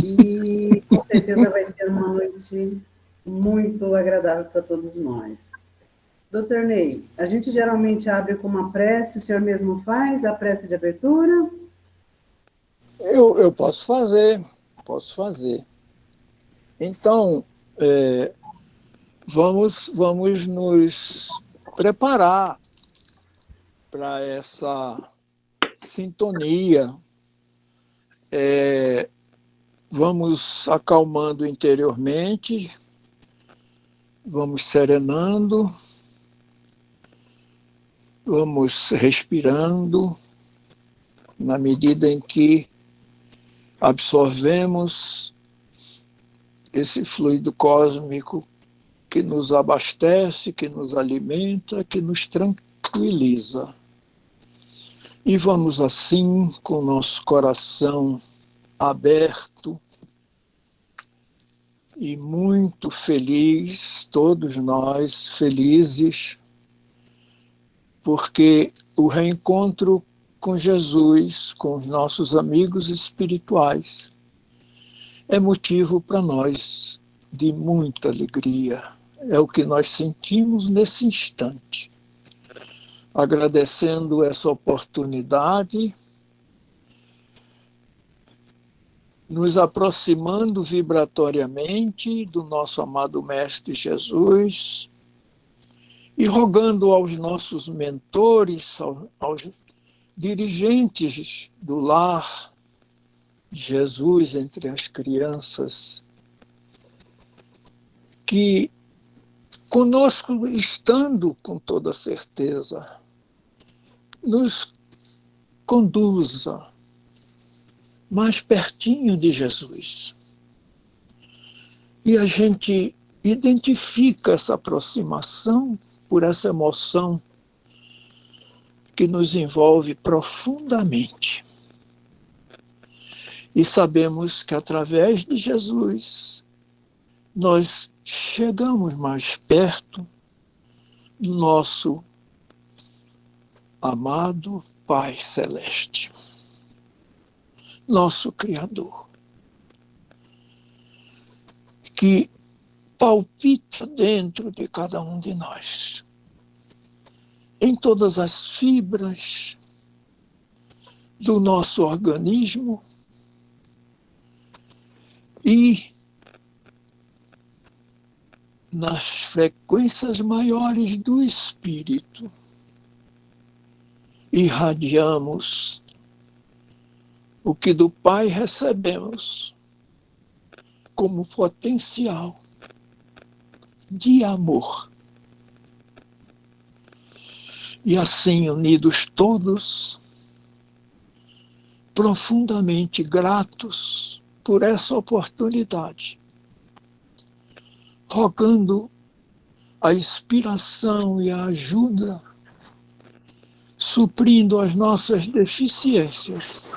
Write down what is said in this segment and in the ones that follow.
e com certeza vai ser uma noite muito agradável para todos nós. Doutor Ney, a gente geralmente abre com uma prece, o senhor mesmo faz a prece de abertura? Eu posso fazer, posso fazer. Então, vamos nos preparar para essa sintonia. Vamos acalmando interiormente, vamos serenando, vamos respirando na medida em que absorvemos esse fluido cósmico que nos abastece, que nos alimenta, que nos tranquiliza. E vamos assim, com o nosso coração aberto e muito feliz, todos nós felizes, porque o reencontro com Jesus, com os nossos amigos espirituais, é motivo para nós de muita alegria. É o que nós sentimos nesse instante. Agradecendo essa oportunidade, nos aproximando vibratoriamente do nosso amado Mestre Jesus e rogando aos nossos mentores, aos dirigentes do lar, Jesus entre as crianças, que conosco estando com toda certeza, nos conduza mais pertinho de Jesus. E a gente identifica essa aproximação por essa emoção que nos envolve profundamente. E sabemos que através de Jesus nós chegamos mais perto do nosso amado Pai Celeste, nosso Criador, que palpita dentro de cada um de nós, em todas as fibras do nosso organismo e nas frequências maiores do espírito. Irradiamos o que do Pai recebemos como potencial de amor. E assim, unidos todos, profundamente gratos por essa oportunidade, rogando a inspiração e a ajuda, suprindo as nossas deficiências.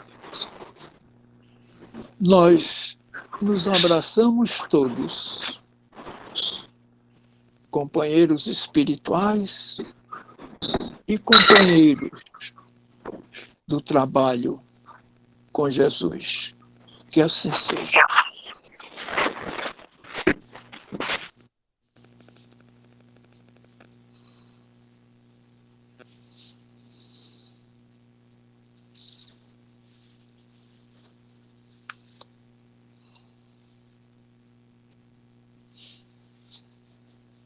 Nós nos abraçamos todos, companheiros espirituais e companheiros do trabalho com Jesus. Que assim seja.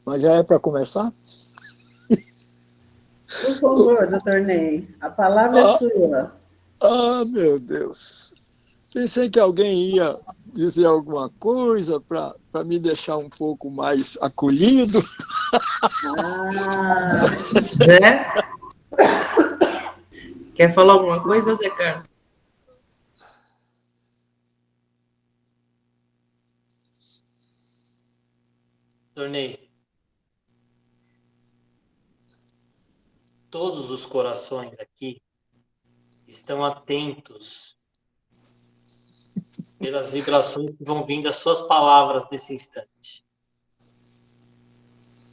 Mas já é para começar? Por favor, doutor Ney, a palavra é sua. Meu Deus. Pensei que alguém ia dizer alguma coisa para me deixar um pouco mais acolhido. Zé? Quer falar alguma coisa, Zé Carlos? Tornei. Todos os corações aqui estão atentos pelas vibrações que vão vir das suas palavras nesse instante.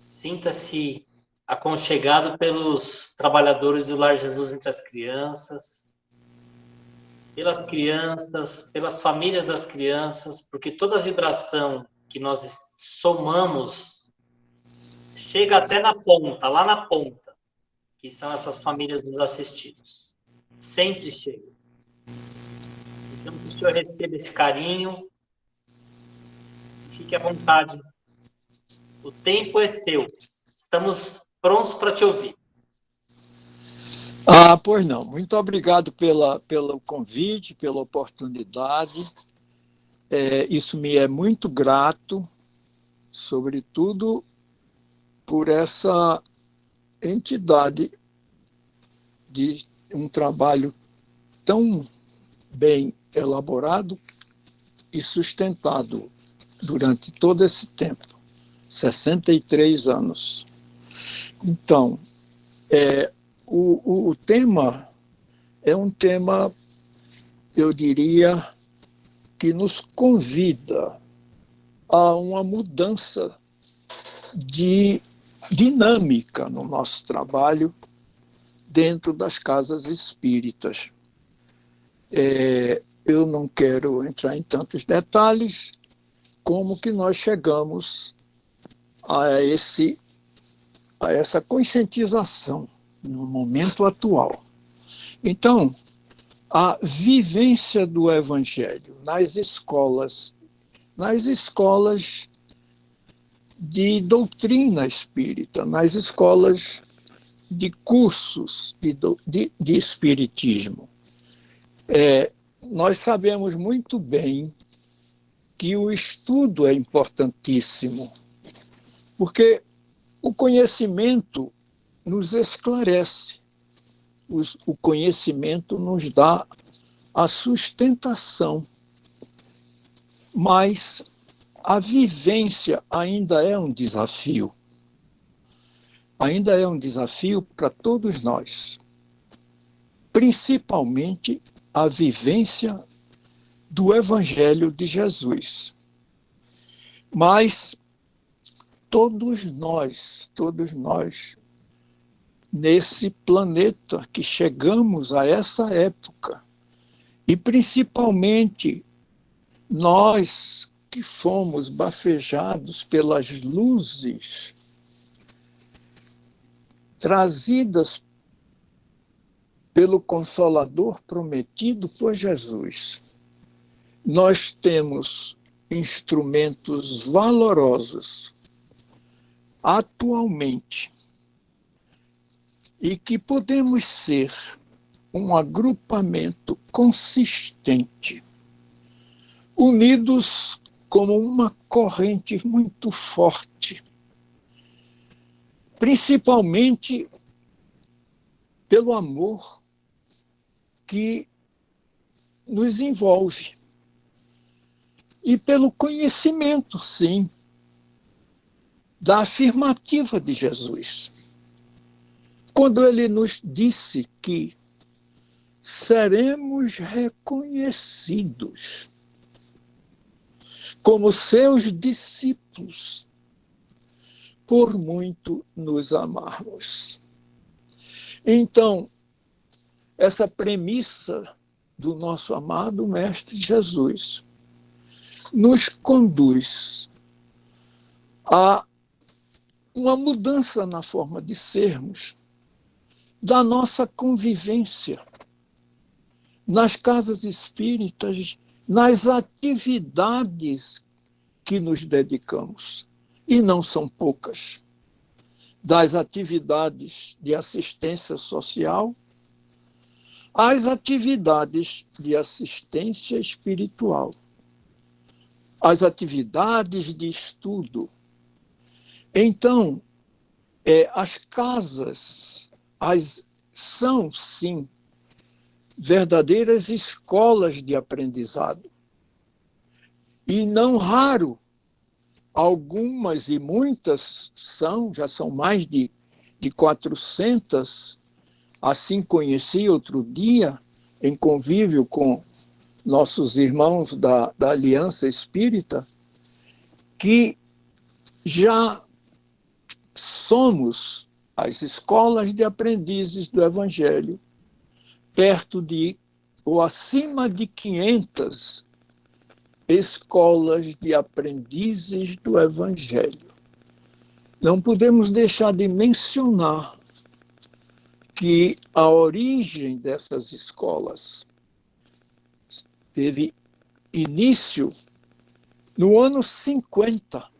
Sinta-se aconchegado pelos trabalhadores do Lar Jesus entre as Crianças, pelas crianças, pelas famílias das crianças, porque toda vibração que nós somamos chega até na ponta, lá na ponta, que são essas famílias dos assistidos. Sempre chega. Então, que o senhor receba esse carinho, fique à vontade. O tempo é seu. Estamos prontos para te ouvir. Pois não. Muito obrigado pelo convite, pela oportunidade. Isso me é muito grato, sobretudo por essa entidade de um trabalho tão bem elaborado e sustentado durante todo esse tempo, 63 anos. Então, o tema é um tema, eu diria, que nos convida a uma mudança de dinâmica no nosso trabalho dentro das casas espíritas. Eu não quero entrar em tantos detalhes, como que nós chegamos a essa conscientização no momento atual. Então, a vivência do Evangelho nas escolas de doutrina espírita, nas escolas de cursos de espiritismo. Nós sabemos muito bem que o estudo é importantíssimo, porque o conhecimento nos esclarece, o conhecimento nos dá a sustentação, mas a vivência ainda é um desafio. Ainda é um desafio para todos nós, principalmente a vivência do Evangelho de Jesus. Mas todos nós, nesse planeta que chegamos a essa época, e principalmente nós que fomos bafejados pelas luzes trazidas pelo Consolador prometido por Jesus, nós temos instrumentos valorosos atualmente e que podemos ser um agrupamento consistente, unidos como uma corrente muito forte, principalmente pelo amor que nos envolve e pelo conhecimento, sim, da afirmativa de Jesus. Quando ele nos disse que seremos reconhecidos como seus discípulos por muito nos amarmos. Então, essa premissa do nosso amado Mestre Jesus nos conduz a uma mudança na forma de sermos, da nossa convivência nas casas espíritas, nas atividades que nos dedicamos, e não são poucas, das atividades de assistência social às atividades de assistência espiritual, às atividades de estudo. Então, as casas são, sim, verdadeiras escolas de aprendizado. E não raro, algumas e muitas já são mais de 400, assim conheci outro dia, em convívio com nossos irmãos da Aliança Espírita, que já somos as escolas de aprendizes do Evangelho, perto de ou acima de 500 escolas de aprendizes do Evangelho. Não podemos deixar de mencionar que a origem dessas escolas teve início no ano 50.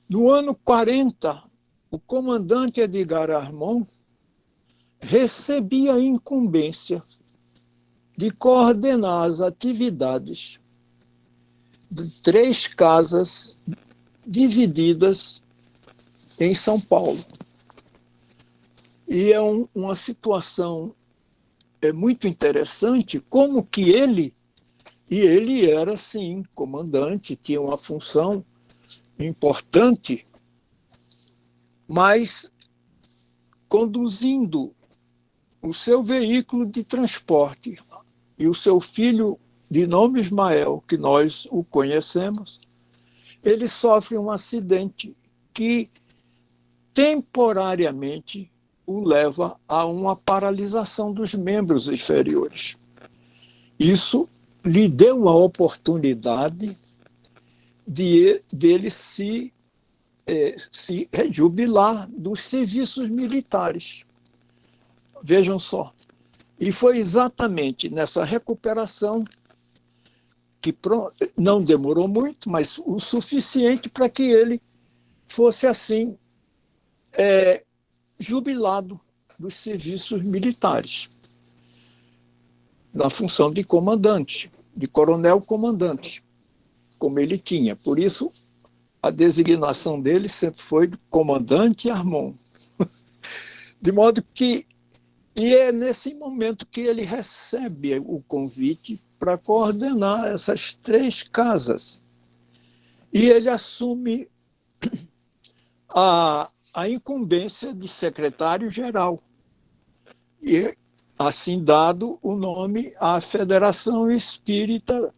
No ano 40, o comandante Edgar Armand recebia a incumbência de coordenar as atividades de 3 casas divididas em São Paulo. E é uma situação muito interessante, como que ele era, sim, comandante, tinha uma função importante, mas conduzindo o seu veículo de transporte e o seu filho, de nome Ismael, que nós o conhecemos, ele sofre um acidente que temporariamente o leva a uma paralisação dos membros inferiores. Isso lhe deu a oportunidade dele se rejubilar dos serviços militares. Vejam só. E foi exatamente nessa recuperação que não demorou muito, mas o suficiente para que ele fosse assim jubilado dos serviços militares, na função de comandante, de coronel-comandante, como ele tinha. Por isso, a designação dele sempre foi de comandante Armand. De modo que, e é nesse momento que ele recebe o convite para coordenar essas 3 casas. E ele assume a incumbência de secretário-geral. E, assim dado o nome à Federação Espírita,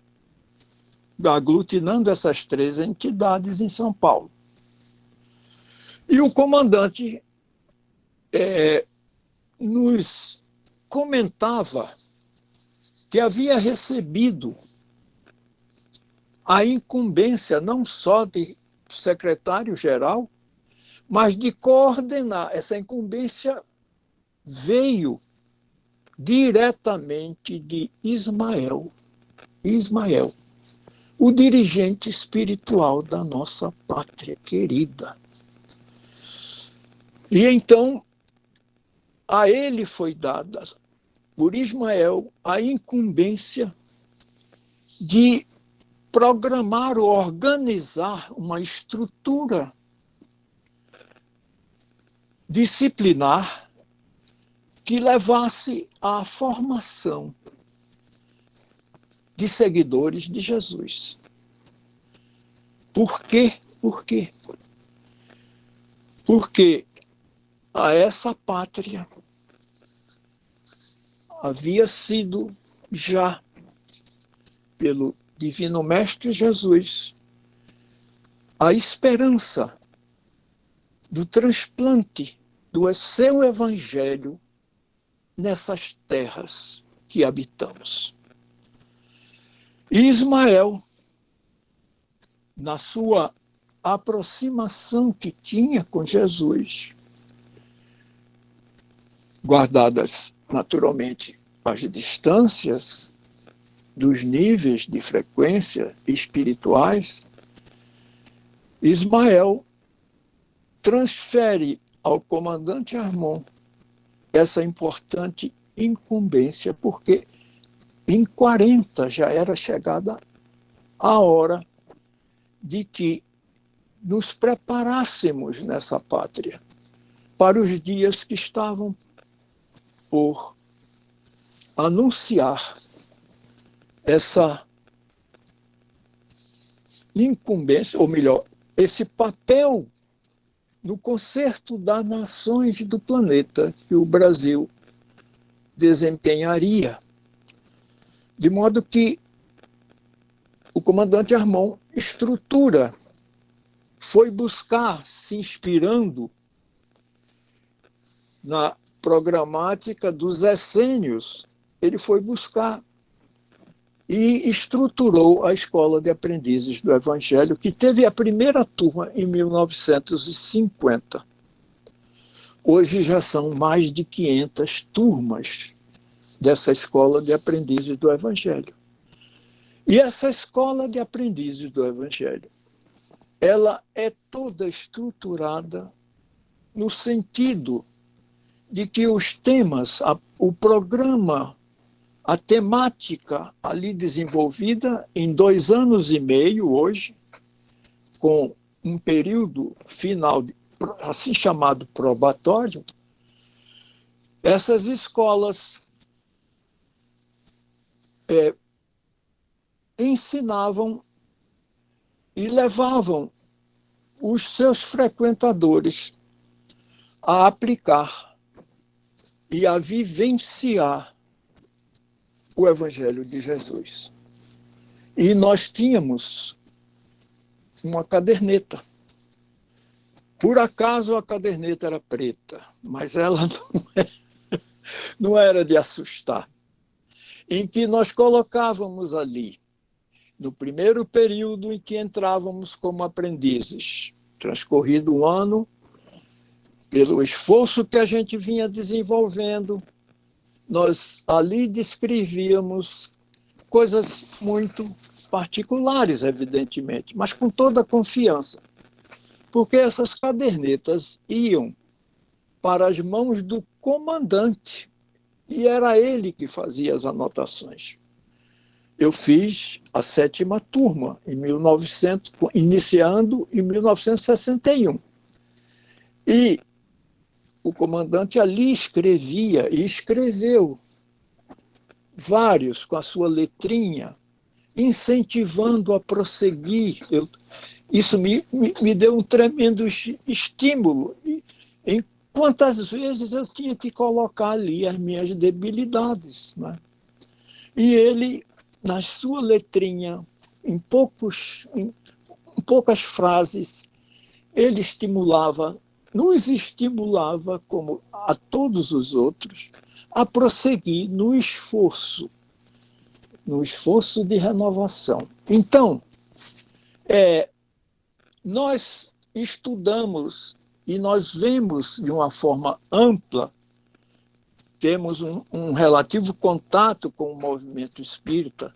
aglutinando essas 3 entidades em São Paulo. E o comandante nos comentava que havia recebido a incumbência não só de secretário-geral, mas de coordenar. Essa incumbência veio diretamente de Ismael, o dirigente espiritual da nossa pátria querida. E então, a ele foi dada, por Ismael, a incumbência de programar ou organizar uma estrutura disciplinar que levasse à formação de seguidores de Jesus. Por quê? Porque a essa pátria havia sido já, pelo Divino Mestre Jesus, a esperança do transplante do seu Evangelho nessas terras que habitamos. E Ismael, na sua aproximação que tinha com Jesus, guardadas naturalmente as distâncias dos níveis de frequência espirituais, Ismael transfere ao comandante Armand essa importante incumbência, porque em 40 já era chegada a hora de que nos preparássemos nessa pátria para os dias que estavam por anunciar essa incumbência, ou melhor, esse papel no concerto das nações do planeta que o Brasil desempenharia. De modo que o comandante Armand estrutura, foi buscar, se inspirando na programática dos essênios ele foi buscar e estruturou a Escola de Aprendizes do Evangelho, que teve a primeira turma em 1950. Hoje já são mais de 500 turmas dessa Escola de Aprendizes do Evangelho. E essa Escola de Aprendizes do Evangelho, ela é toda estruturada no sentido de que os temas, o programa, a temática ali desenvolvida em 2 anos e meio hoje, com um período final, assim chamado probatório, essas escolas ensinavam e levavam os seus frequentadores a aplicar e a vivenciar o Evangelho de Jesus. E nós tínhamos uma caderneta. Por acaso a caderneta era preta, mas ela não era de assustar. Em que nós colocávamos ali, no primeiro período em que entrávamos como aprendizes, transcorrido um ano, pelo esforço que a gente vinha desenvolvendo, nós ali descrevíamos coisas muito particulares, evidentemente, mas com toda a confiança, porque essas cadernetas iam para as mãos do comandante, e era ele que fazia as anotações. Eu fiz a 7ª turma, iniciando em 1961. E o comandante ali escrevia, e escreveu vários com a sua letrinha, incentivando a prosseguir. Isso me deu um tremendo estímulo. Em quantas vezes eu tinha que colocar ali as minhas debilidades, né? E ele, na sua letrinha, em poucas frases, ele nos estimulava, como a todos os outros, a prosseguir no esforço de renovação. Então, nós estudamos e nós vemos de uma forma ampla, temos um relativo contato com o movimento espírita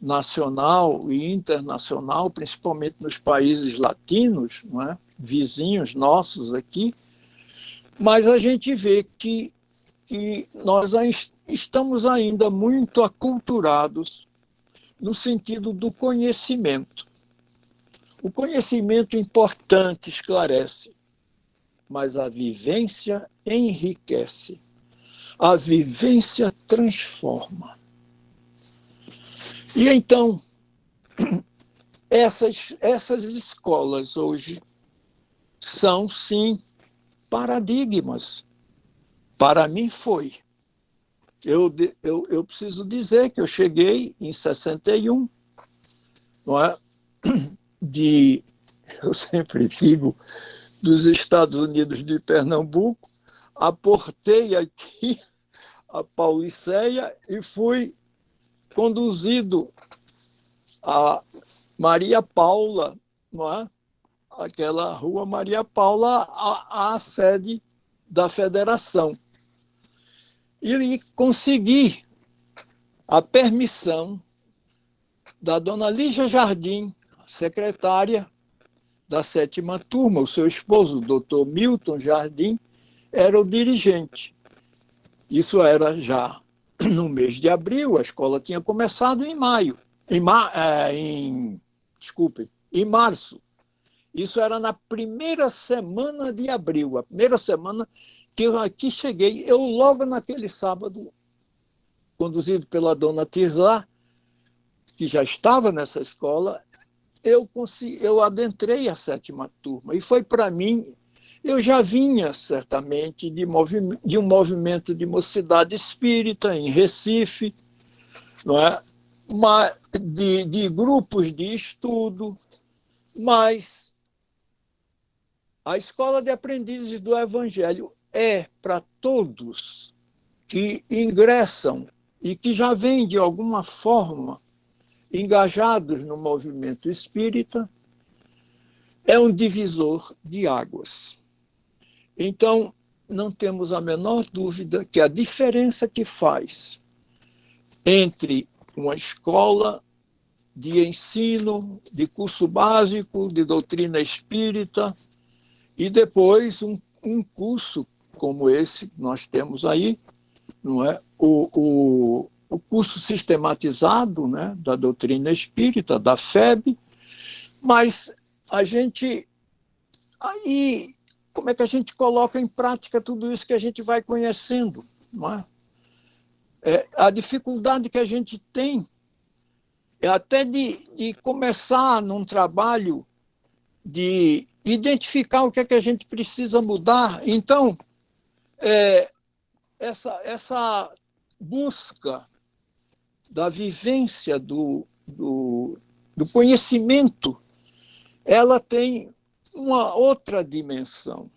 nacional e internacional, principalmente nos países latinos, não é? Vizinhos nossos aqui, mas a gente vê que nós estamos ainda muito aculturados no sentido do conhecimento. O conhecimento importante esclarece, mas a vivência enriquece. A vivência transforma. E então, essas escolas hoje são, sim, paradigmas. Para mim foi. Eu preciso dizer que eu cheguei em 61, não é? Eu sempre digo, dos Estados Unidos de Pernambuco, aportei aqui a Pauliceia e fui conduzido a Maria Paula, não é? Aquela rua Maria Paula, à sede da federação. E consegui a permissão da dona Lígia Jardim, secretária da 7ª turma. O seu esposo, o doutor Milton Jardim, era o dirigente. Isso era já no mês de abril, a escola tinha começado em maio. Em março. Isso era na primeira semana de abril, a primeira semana que eu aqui cheguei. Eu logo naquele sábado, conduzido pela dona Tirzá, que já estava nessa escola, eu adentrei a 7ª turma. E foi para mim, eu já vinha certamente de um movimento de mocidade espírita em Recife, não é? De grupos de estudo, mas a Escola de Aprendizes do Evangelho é para todos que ingressam e que já vêm, de alguma forma, engajados no movimento espírita, é um divisor de águas. Então, não temos a menor dúvida que a diferença que faz entre uma escola de ensino, de curso básico, de doutrina espírita, e depois um curso como esse que nós temos aí, não é? O curso sistematizado, né, da doutrina espírita, da FEB, mas a gente aí, como é que a gente coloca em prática tudo isso que a gente vai conhecendo, não é? A dificuldade que a gente tem é até de começar num trabalho de identificar o que é que a gente precisa mudar. Então, essa busca da vivência do conhecimento, ela tem uma outra dimensão.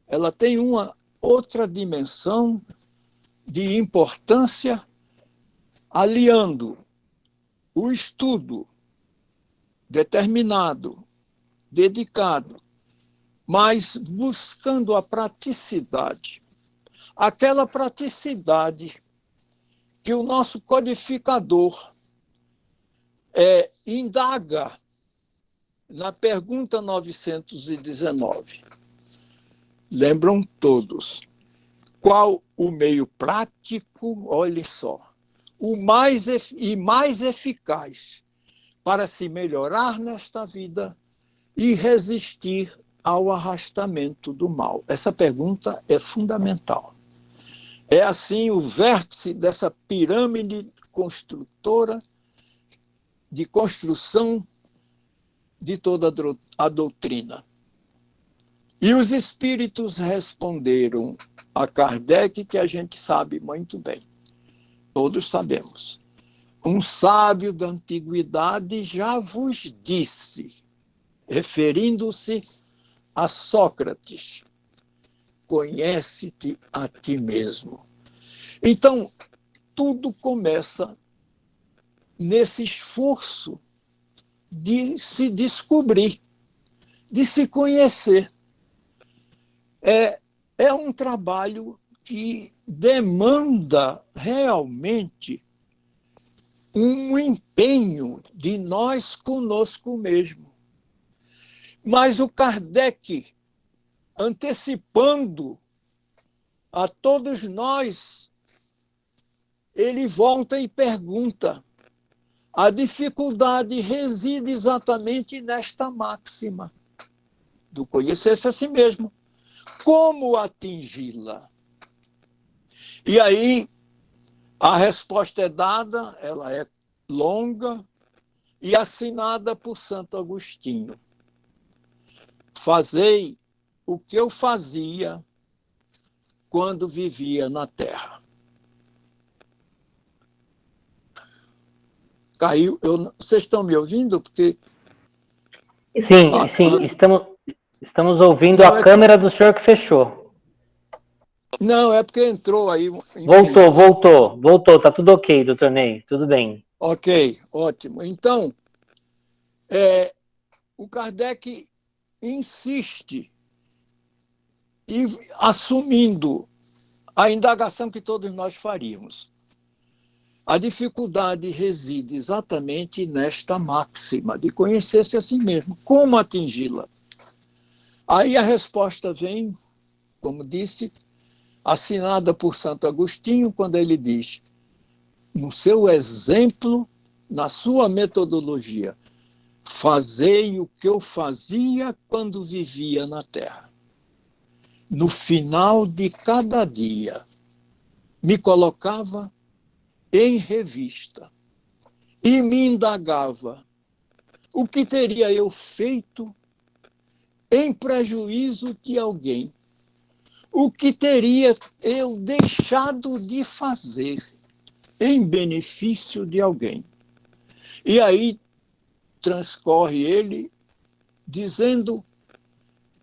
Ela tem uma outra dimensão de importância, aliando o estudo determinado, dedicado, mas buscando a praticidade. Aquela praticidade que o nosso codificador indaga na pergunta 919. Lembram todos? Qual o meio prático, olhe só, o mais eficaz para se melhorar nesta vida e resistir ao arrastamento do mal? Essa pergunta é fundamental. É assim o vértice dessa pirâmide construtora de construção de toda a doutrina. E os espíritos responderam a Kardec, que a gente sabe muito bem. Todos sabemos. Um sábio da antiguidade já vos disse, referindo-se a Sócrates, conhece-te a ti mesmo. Então, tudo começa nesse esforço de se descobrir, de se conhecer. É um trabalho que demanda realmente um empenho de nós conosco mesmo. Mas o Kardec, antecipando a todos nós, ele volta e pergunta: a dificuldade reside exatamente nesta máxima do conhecer-se a si mesmo. Como atingi-la? E aí a resposta é dada, ela é longa e assinada por Santo Agostinho. Fazei o que eu fazia quando vivia na Terra. Caiu. Vocês estão me ouvindo? Porque sim, estamos ouvindo a câmera do senhor que fechou. Não, é porque entrou aí. Enfim. Voltou. Tá tudo ok, doutor Ney, tudo bem. Ok, ótimo. Então, o Kardec insiste, e assumindo a indagação que todos nós faríamos. A dificuldade reside exatamente nesta máxima de conhecer-se a si mesmo. Como atingi-la? Aí a resposta vem, como disse, assinada por Santo Agostinho, quando ele diz, no seu exemplo, na sua metodologia, fazei o que eu fazia quando vivia na Terra. No final de cada dia, me colocava em revista e me indagava o que teria eu feito em prejuízo de alguém, o que teria eu deixado de fazer em benefício de alguém. E aí transcorre ele dizendo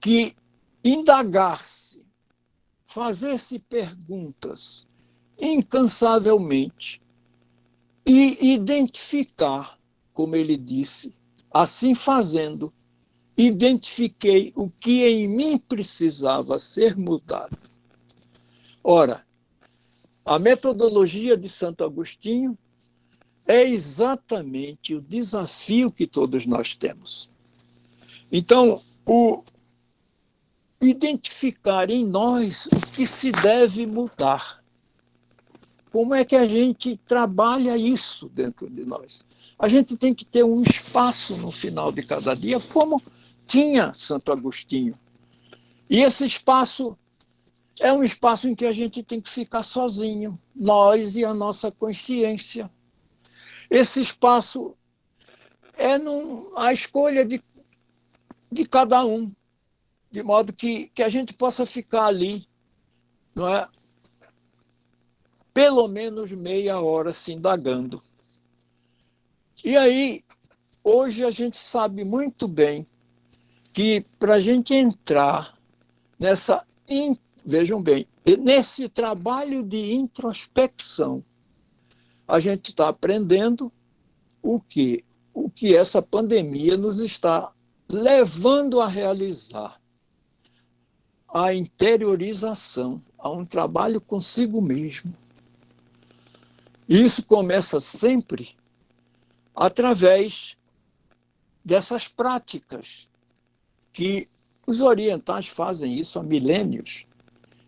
que indagar-se, fazer-se perguntas incansavelmente e identificar, como ele disse, assim fazendo, identifiquei o que em mim precisava ser mudado. Ora, a metodologia de Santo Agostinho é exatamente o desafio que todos nós temos. Então, o identificar em nós o que se deve mudar. Como é que a gente trabalha isso dentro de nós? A gente tem que ter um espaço no final de cada dia, como tinha Santo Agostinho. E esse espaço é um espaço em que a gente tem que ficar sozinho, nós e a nossa consciência. Esse espaço é a escolha de cada um, de modo que a gente possa ficar ali, não é? Pelo menos meia hora se indagando. E aí, hoje a gente sabe muito bem que para a gente entrar vejam bem, nesse trabalho de introspecção, a gente está aprendendo o que essa pandemia nos está levando a realizar. A interiorização, a um trabalho consigo mesmo. E isso começa sempre através dessas práticas que os orientais fazem isso há milênios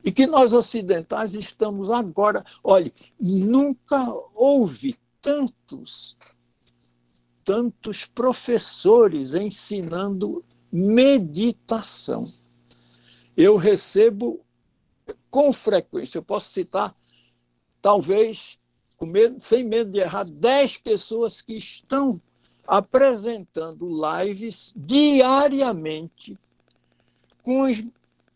e que nós ocidentais estamos agora. Olhe, nunca houve tantos professores ensinando meditação. Eu recebo com frequência, eu posso citar, talvez, sem medo de errar, 10 pessoas que estão apresentando lives diariamente com as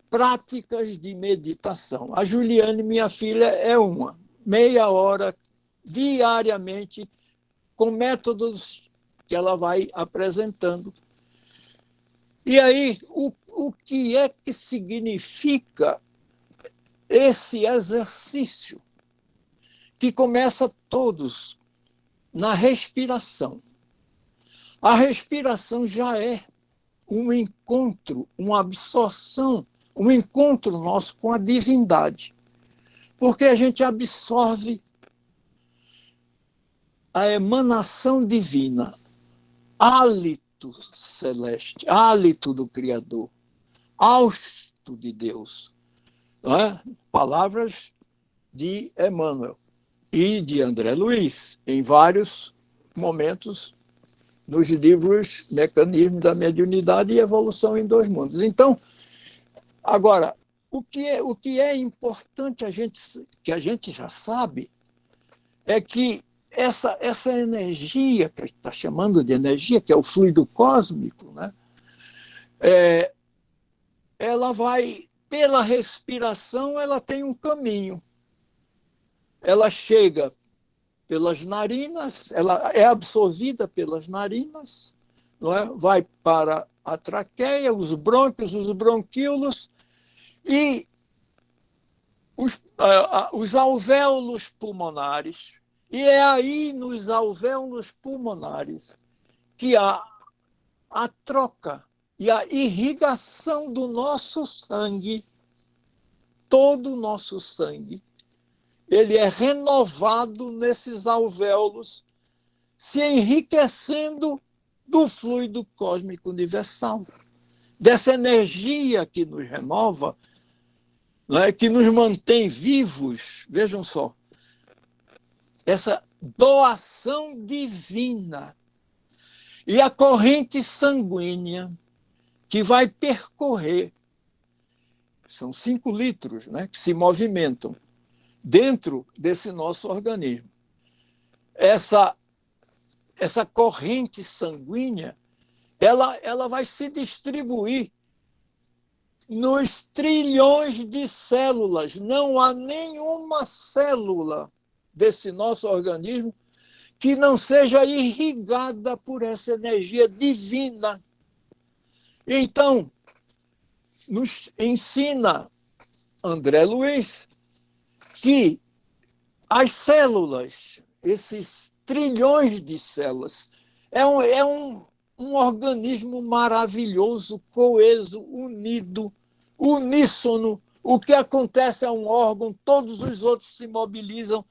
práticas de meditação. A Juliane, minha filha, é uma. Meia hora diariamente com métodos que ela vai apresentando. E aí, o que é que significa esse exercício? Que começa todos na respiração. A respiração já é um encontro, uma absorção, um encontro nosso com a divindade. Porque a gente absorve a emanação divina, hálito celeste, hálito do Criador, hausto de Deus. Não é? Palavras de Emmanuel e de André Luiz, em vários momentos nos livros Mecanismos da Mediunidade e Evolução em Dois Mundos. Então, agora, o que é importante que a gente já sabe é que essa energia, que a gente está chamando de energia, que é o fluido cósmico, né? Ela vai, pela respiração, ela tem um caminho. Ela chega pelas narinas, ela é absorvida pelas narinas, não é? Vai para a traqueia, os brônquios, os bronquíolos e os alvéolos pulmonares. E é aí, nos alvéolos pulmonares, que há a troca e a irrigação do nosso sangue, todo o nosso sangue. Ele é renovado nesses alvéolos, se enriquecendo do fluido cósmico universal, dessa energia que nos renova, né, que nos mantém vivos. Vejam só, essa doação divina e a corrente sanguínea que vai percorrer, são 5 litros, né, que se movimentam dentro desse nosso organismo. Essa corrente sanguínea, ela vai se distribuir nos trilhões de células. Não há nenhuma célula desse nosso organismo que não seja irrigada por essa energia divina. Então, nos ensina André Luiz que as células, esses trilhões de células, um organismo maravilhoso, coeso, unido, uníssono. O que acontece a um órgão, todos os outros se mobilizam.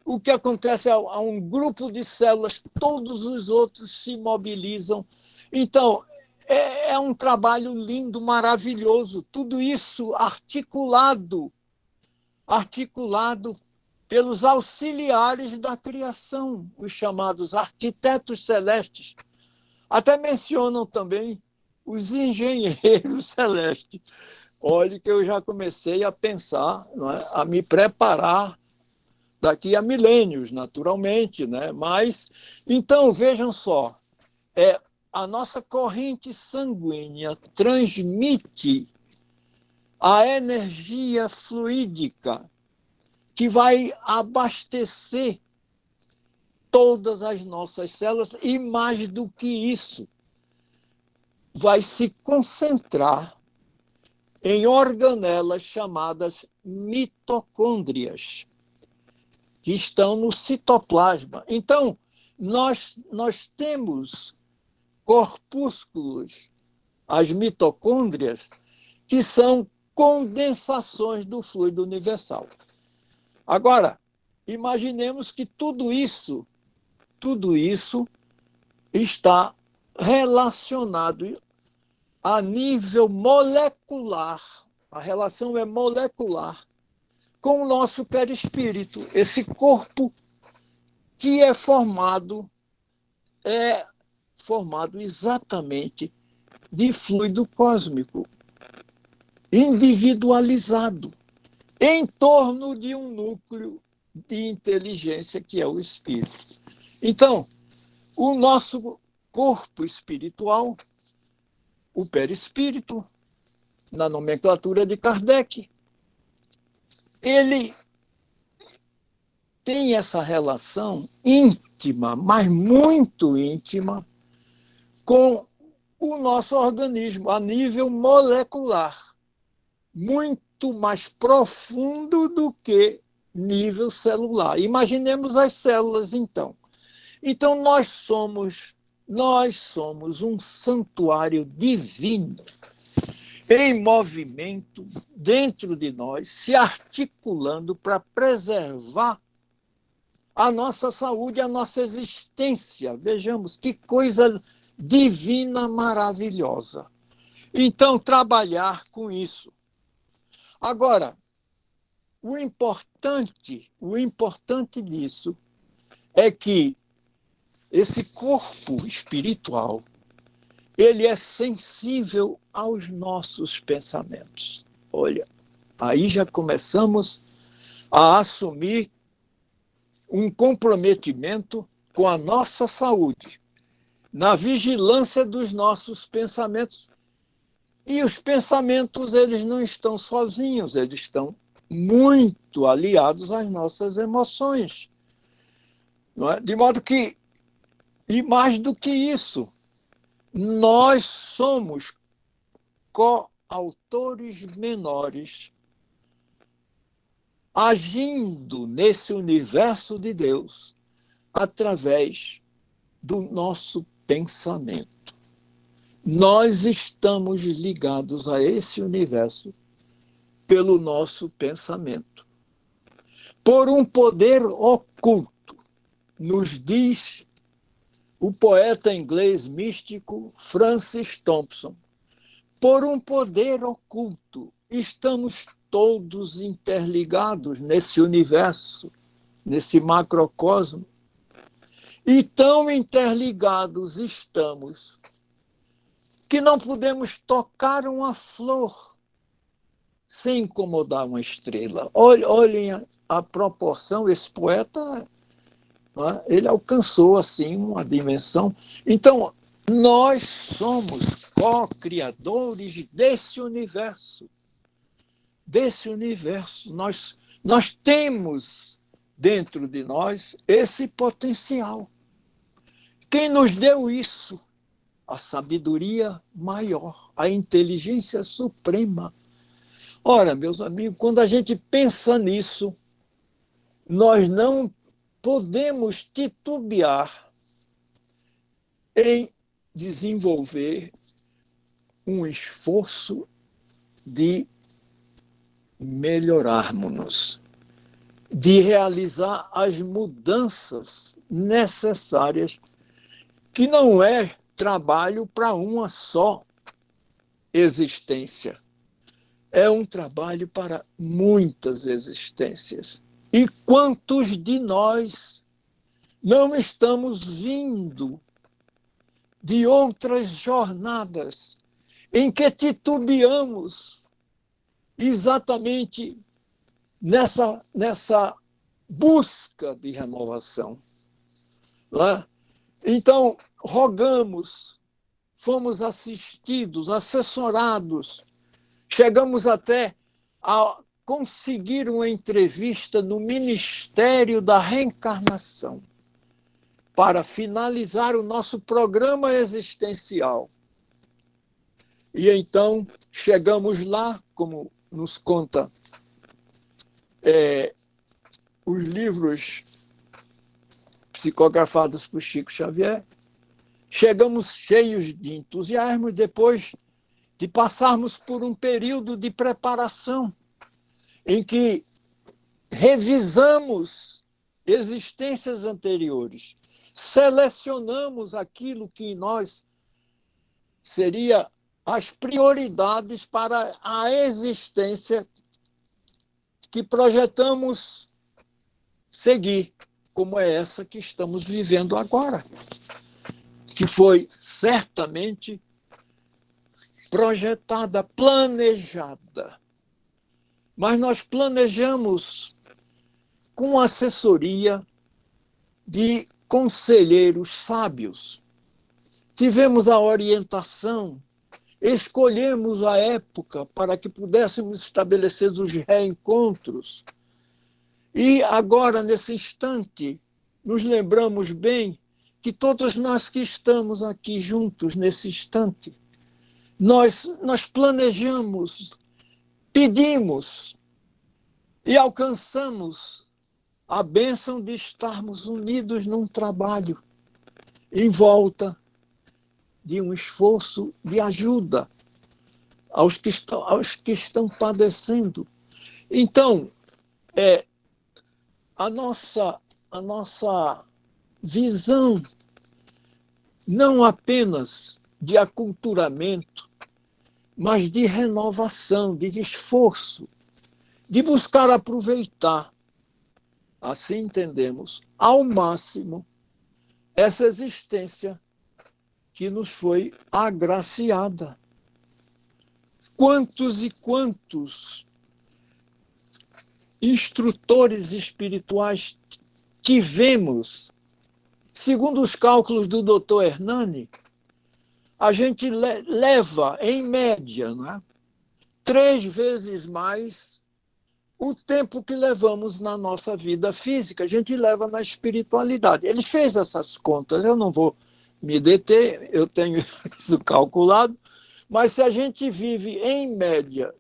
O que acontece a um grupo de células, todos os outros se mobilizam. Então, é um trabalho lindo, maravilhoso. Tudo isso articulado pelos auxiliares da criação, os chamados arquitetos celestes. Até mencionam também os engenheiros celestes. Olhe que eu já comecei a pensar, não é? A me preparar daqui a milênios, naturalmente, né? Mas, então, vejam só, a nossa corrente sanguínea transmite a energia fluídica que vai abastecer todas as nossas células e, mais do que isso, vai se concentrar em organelas chamadas mitocôndrias, que estão no citoplasma. Então, nós temos corpúsculos, as mitocôndrias, que são condensações do fluido universal. Agora, imaginemos que tudo isso está relacionado a nível molecular. A relação é molecular com o nosso perispírito. Esse corpo que é formado exatamente de fluido cósmico, individualizado, em torno de um núcleo de inteligência que é o espírito. Então, o nosso corpo espiritual, o perispírito, na nomenclatura de Kardec, ele tem essa relação íntima, mas muito íntima, com o nosso organismo, a nível molecular, muito mais profundo do que nível celular. Imaginemos as células, então. Então, nós somos um santuário divino em movimento dentro de nós, se articulando para preservar a nossa saúde, a nossa existência. Vejamos que coisa divina, maravilhosa. Então, trabalhar com isso. Agora, o importante disso é que esse corpo espiritual, ele é sensível aos nossos pensamentos. Olha, aí já começamos a assumir um comprometimento com a nossa saúde, na vigilância dos nossos pensamentos. E os pensamentos, eles não estão sozinhos, eles estão muito aliados às nossas emoções. Não é? De modo que, e mais do que isso, nós somos coautores menores agindo nesse universo de Deus através do nosso pensamento. Nós estamos ligados a esse universo pelo nosso pensamento. Por um poder oculto, nos diz o poeta inglês místico Francis Thompson. Por um poder oculto, estamos todos interligados nesse universo, nesse macrocosmo. E tão interligados estamos que não podemos tocar uma flor sem incomodar uma estrela. Olhem a proporção, esse poeta, ele alcançou assim uma dimensão. Então, nós somos co-criadores desse universo. Nós temos dentro de nós esse potencial. Quem nos deu isso? A sabedoria maior, a inteligência suprema. Ora, meus amigos, quando a gente pensa nisso, nós não podemos titubear em desenvolver um esforço de melhorarmos-nos, de realizar as mudanças necessárias, que não é trabalho para uma só existência. É um trabalho para muitas existências. E quantos de nós não estamos vindo de outras jornadas em que titubeamos exatamente nessa busca de renovação, não é? Então, rogamos, fomos assistidos, assessorados, chegamos até a conseguir uma entrevista no Ministério da Reencarnação para finalizar o nosso programa existencial. E então chegamos lá, como nos conta os livros psicografados por Chico Xavier, chegamos cheios de entusiasmo depois de passarmos por um período de preparação em que revisamos existências anteriores, selecionamos aquilo que em nós seria as prioridades para a existência que projetamos seguir, como é essa que estamos vivendo agora, que foi certamente projetada, planejada. Mas nós planejamos com assessoria de conselheiros sábios. Tivemos a orientação, escolhemos a época para que pudéssemos estabelecer os reencontros. E agora, nesse instante, nos lembramos bem que todos nós que estamos aqui juntos nesse instante, nós planejamos, pedimos e alcançamos a bênção de estarmos unidos num trabalho em volta de um esforço de ajuda aos que estão padecendo. Então, a nossa visão não apenas de aculturamento, mas de renovação, de esforço, de buscar aproveitar, assim entendemos, ao máximo, essa existência que nos foi agraciada. Quantos e quantos instrutores espirituais tivemos? Segundo os cálculos do Dr. Hernani, a gente leva, em média, né, 3 vezes mais o tempo que levamos na nossa vida física, a gente leva na espiritualidade. Ele fez essas contas, eu não vou me deter, eu tenho isso calculado, mas se a gente vive, em média,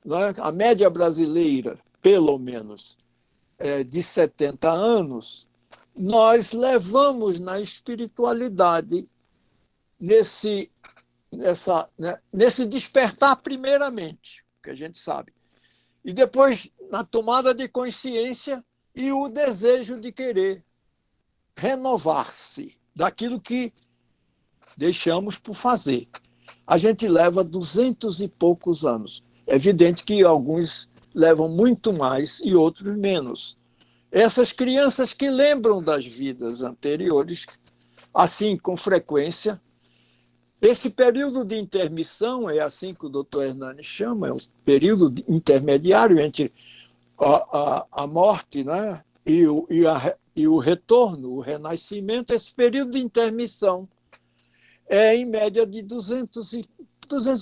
né, a média brasileira, pelo menos, de 70 anos, nós levamos na espiritualidade nesse despertar primeiramente, que a gente sabe, e depois na tomada de consciência e o desejo de querer renovar-se daquilo que deixamos por fazer. A gente leva 200 e poucos anos. É evidente que alguns levam muito mais e outros menos. Essas crianças que lembram das vidas anteriores, assim, com frequência, esse período de intermissão, é assim que o Dr. Hernani chama, é um período intermediário entre a morte, né, e o retorno, o renascimento. Esse período de intermissão é, em média, de 200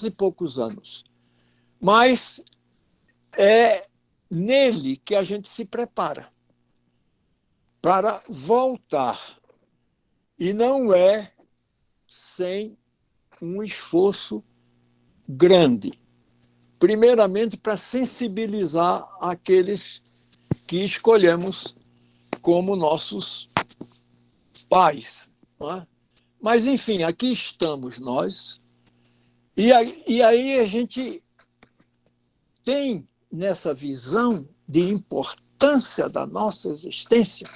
e poucos anos. Mas é nele que a gente se prepara para voltar. E não é sem um esforço grande. Primeiramente, para sensibilizar aqueles que escolhemos como nossos pais. Não é? Mas, enfim, aqui estamos nós, e aí a gente tem, nessa visão de importância da nossa existência,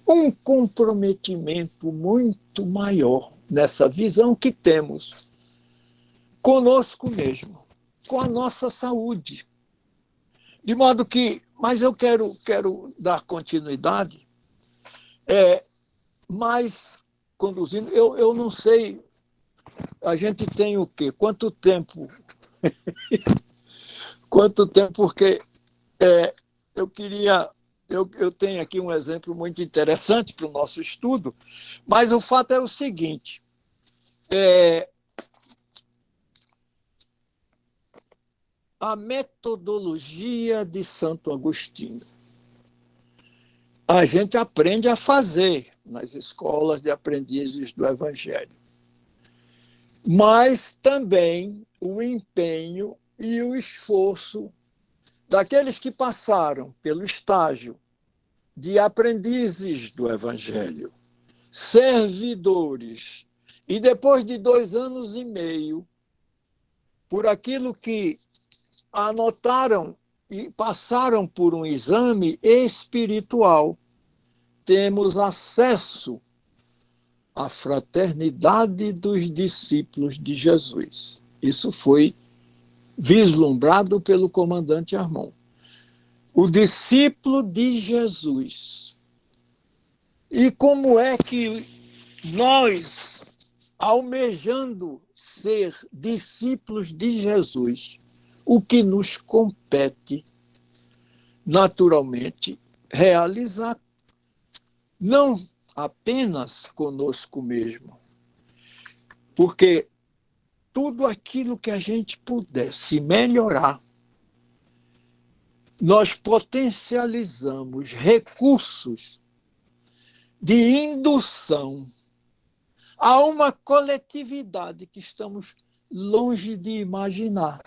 um comprometimento muito maior nessa visão que temos conosco mesmo, com a nossa saúde. De modo que, mas eu quero dar continuidade, mas conduzindo, eu não sei, a gente tem o quê? Quanto tempo? Quanto tempo? Porque eu tenho aqui um exemplo muito interessante para o nosso estudo, mas o fato é o seguinte, a metodologia de Santo Agostinho. A gente aprende a fazer nas escolas de aprendizes do Evangelho. Mas também o empenho e o esforço daqueles que passaram pelo estágio de aprendizes do Evangelho, servidores, e depois de 2 anos e meio, por aquilo que anotaram e passaram por um exame espiritual, temos acesso à fraternidade dos discípulos de Jesus. Isso foi vislumbrado pelo comandante Armon. O discípulo de Jesus. E como é que nós, almejando ser discípulos de Jesus, o que nos compete, naturalmente, realizar, não apenas conosco mesmo, porque tudo aquilo que a gente pudesse melhorar, nós potencializamos recursos de indução a uma coletividade que estamos longe de imaginar.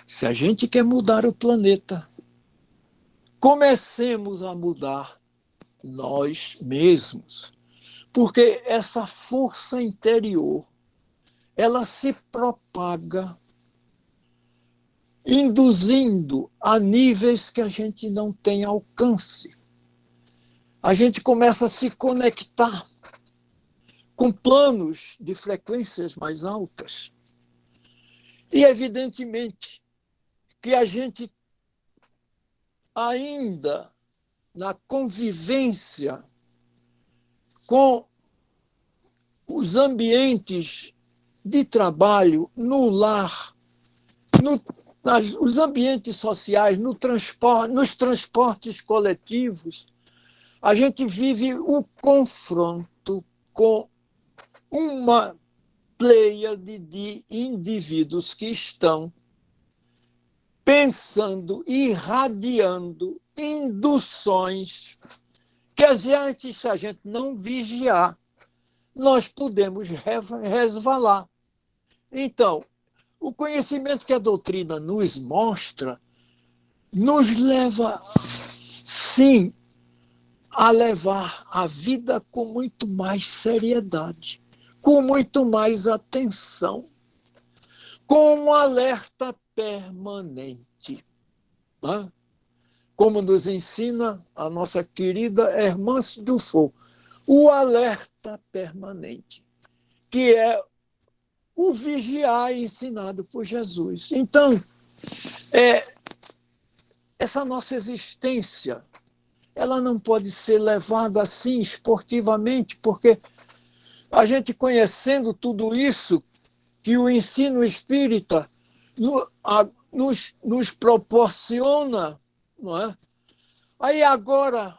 Se a gente quer mudar o planeta, comecemos a mudar nós mesmos, porque essa força interior, ela se propaga, induzindo a níveis que a gente não tem alcance. A gente começa a se conectar com planos de frequências mais altas. E, evidentemente, que a gente ainda na convivência com os ambientes de trabalho, no lar, os ambientes sociais, nos transportes coletivos, a gente vive o confronto com uma pleiade de indivíduos que estão pensando, irradiando induções que, se a gente não vigiar, nós podemos resvalar. Então, o conhecimento que a doutrina nos mostra nos leva, sim, a levar a vida com muito mais seriedade, com muito mais atenção, com um alerta permanente. Né? Como nos ensina a nossa querida Hermance Dufour, o alerta permanente, que é o vigiar ensinado por Jesus. Então, essa nossa existência, ela não pode ser levada assim esportivamente, porque a gente conhecendo tudo isso que o ensino espírita nos proporciona, não é? Aí agora,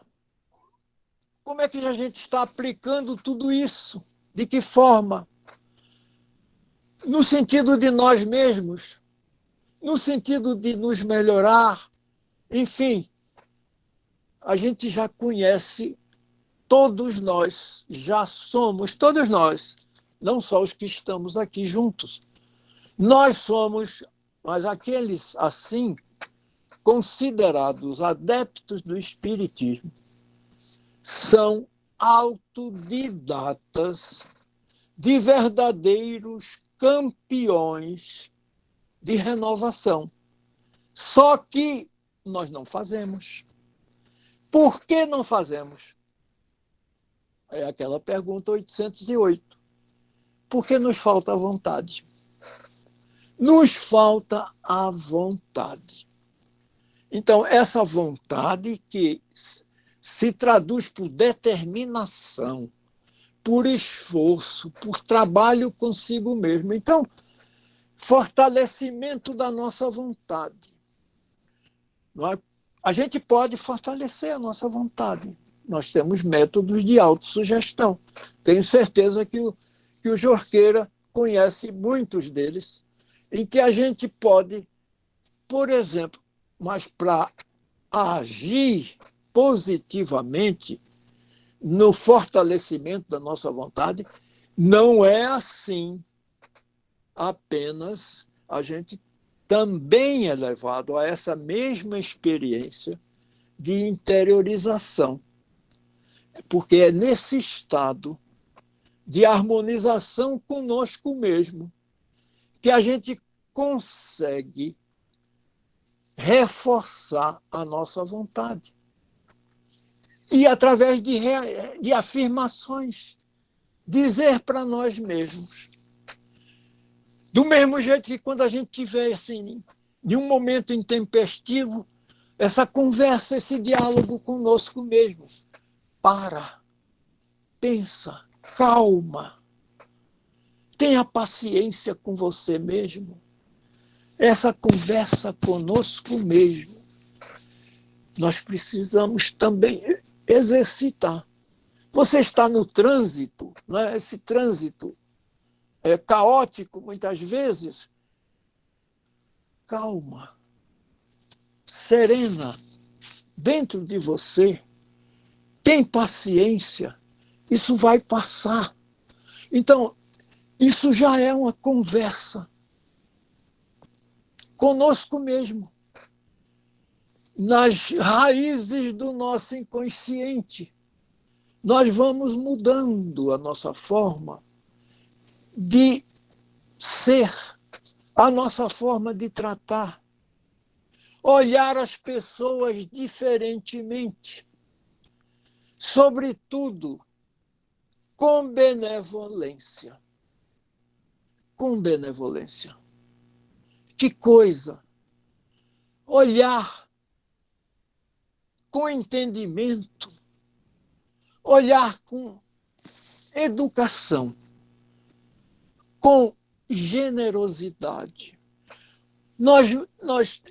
como é que a gente está aplicando tudo isso? De que forma? No sentido de nós mesmos, no sentido de nos melhorar, enfim, a gente já conhece, todos nós, já somos, todos nós, não só os que estamos aqui juntos. Nós somos, mas aqueles assim, considerados adeptos do Espiritismo são autodidatas de verdadeiros campeões de renovação. Só que nós não fazemos. Por que não fazemos? É aquela pergunta 808. Porque nos falta a vontade. Nos falta a vontade. Então, essa vontade que se traduz por determinação, por esforço, por trabalho consigo mesmo. Então, fortalecimento da nossa vontade. Não é? A gente pode fortalecer a nossa vontade. Nós temos métodos de autossugestão. Tenho certeza que o Jorqueira conhece muitos deles, em que a gente pode, por exemplo, mas para agir positivamente no fortalecimento da nossa vontade, não é assim apenas. A gente também é levado a essa mesma experiência de interiorização, porque é nesse estado de harmonização conosco mesmo que a gente consegue reforçar a nossa vontade. E através de afirmações, dizer para nós mesmos. Do mesmo jeito que quando a gente tiver assim, de um momento intempestivo, essa conversa, esse diálogo conosco mesmo. Para, pensa, calma, tenha paciência com você mesmo. Essa conversa conosco mesmo, nós precisamos também exercitar. Você está no trânsito, né? Esse trânsito é caótico muitas vezes. Calma, serena, dentro de você. Tem paciência, isso vai passar. Então, isso já é uma conversa conosco mesmo, nas raízes do nosso inconsciente. Nós vamos mudando a nossa forma de ser, a nossa forma de tratar, olhar as pessoas diferentemente, sobretudo com benevolência. Com benevolência. Que coisa! Olhar com entendimento, olhar com educação, com generosidade.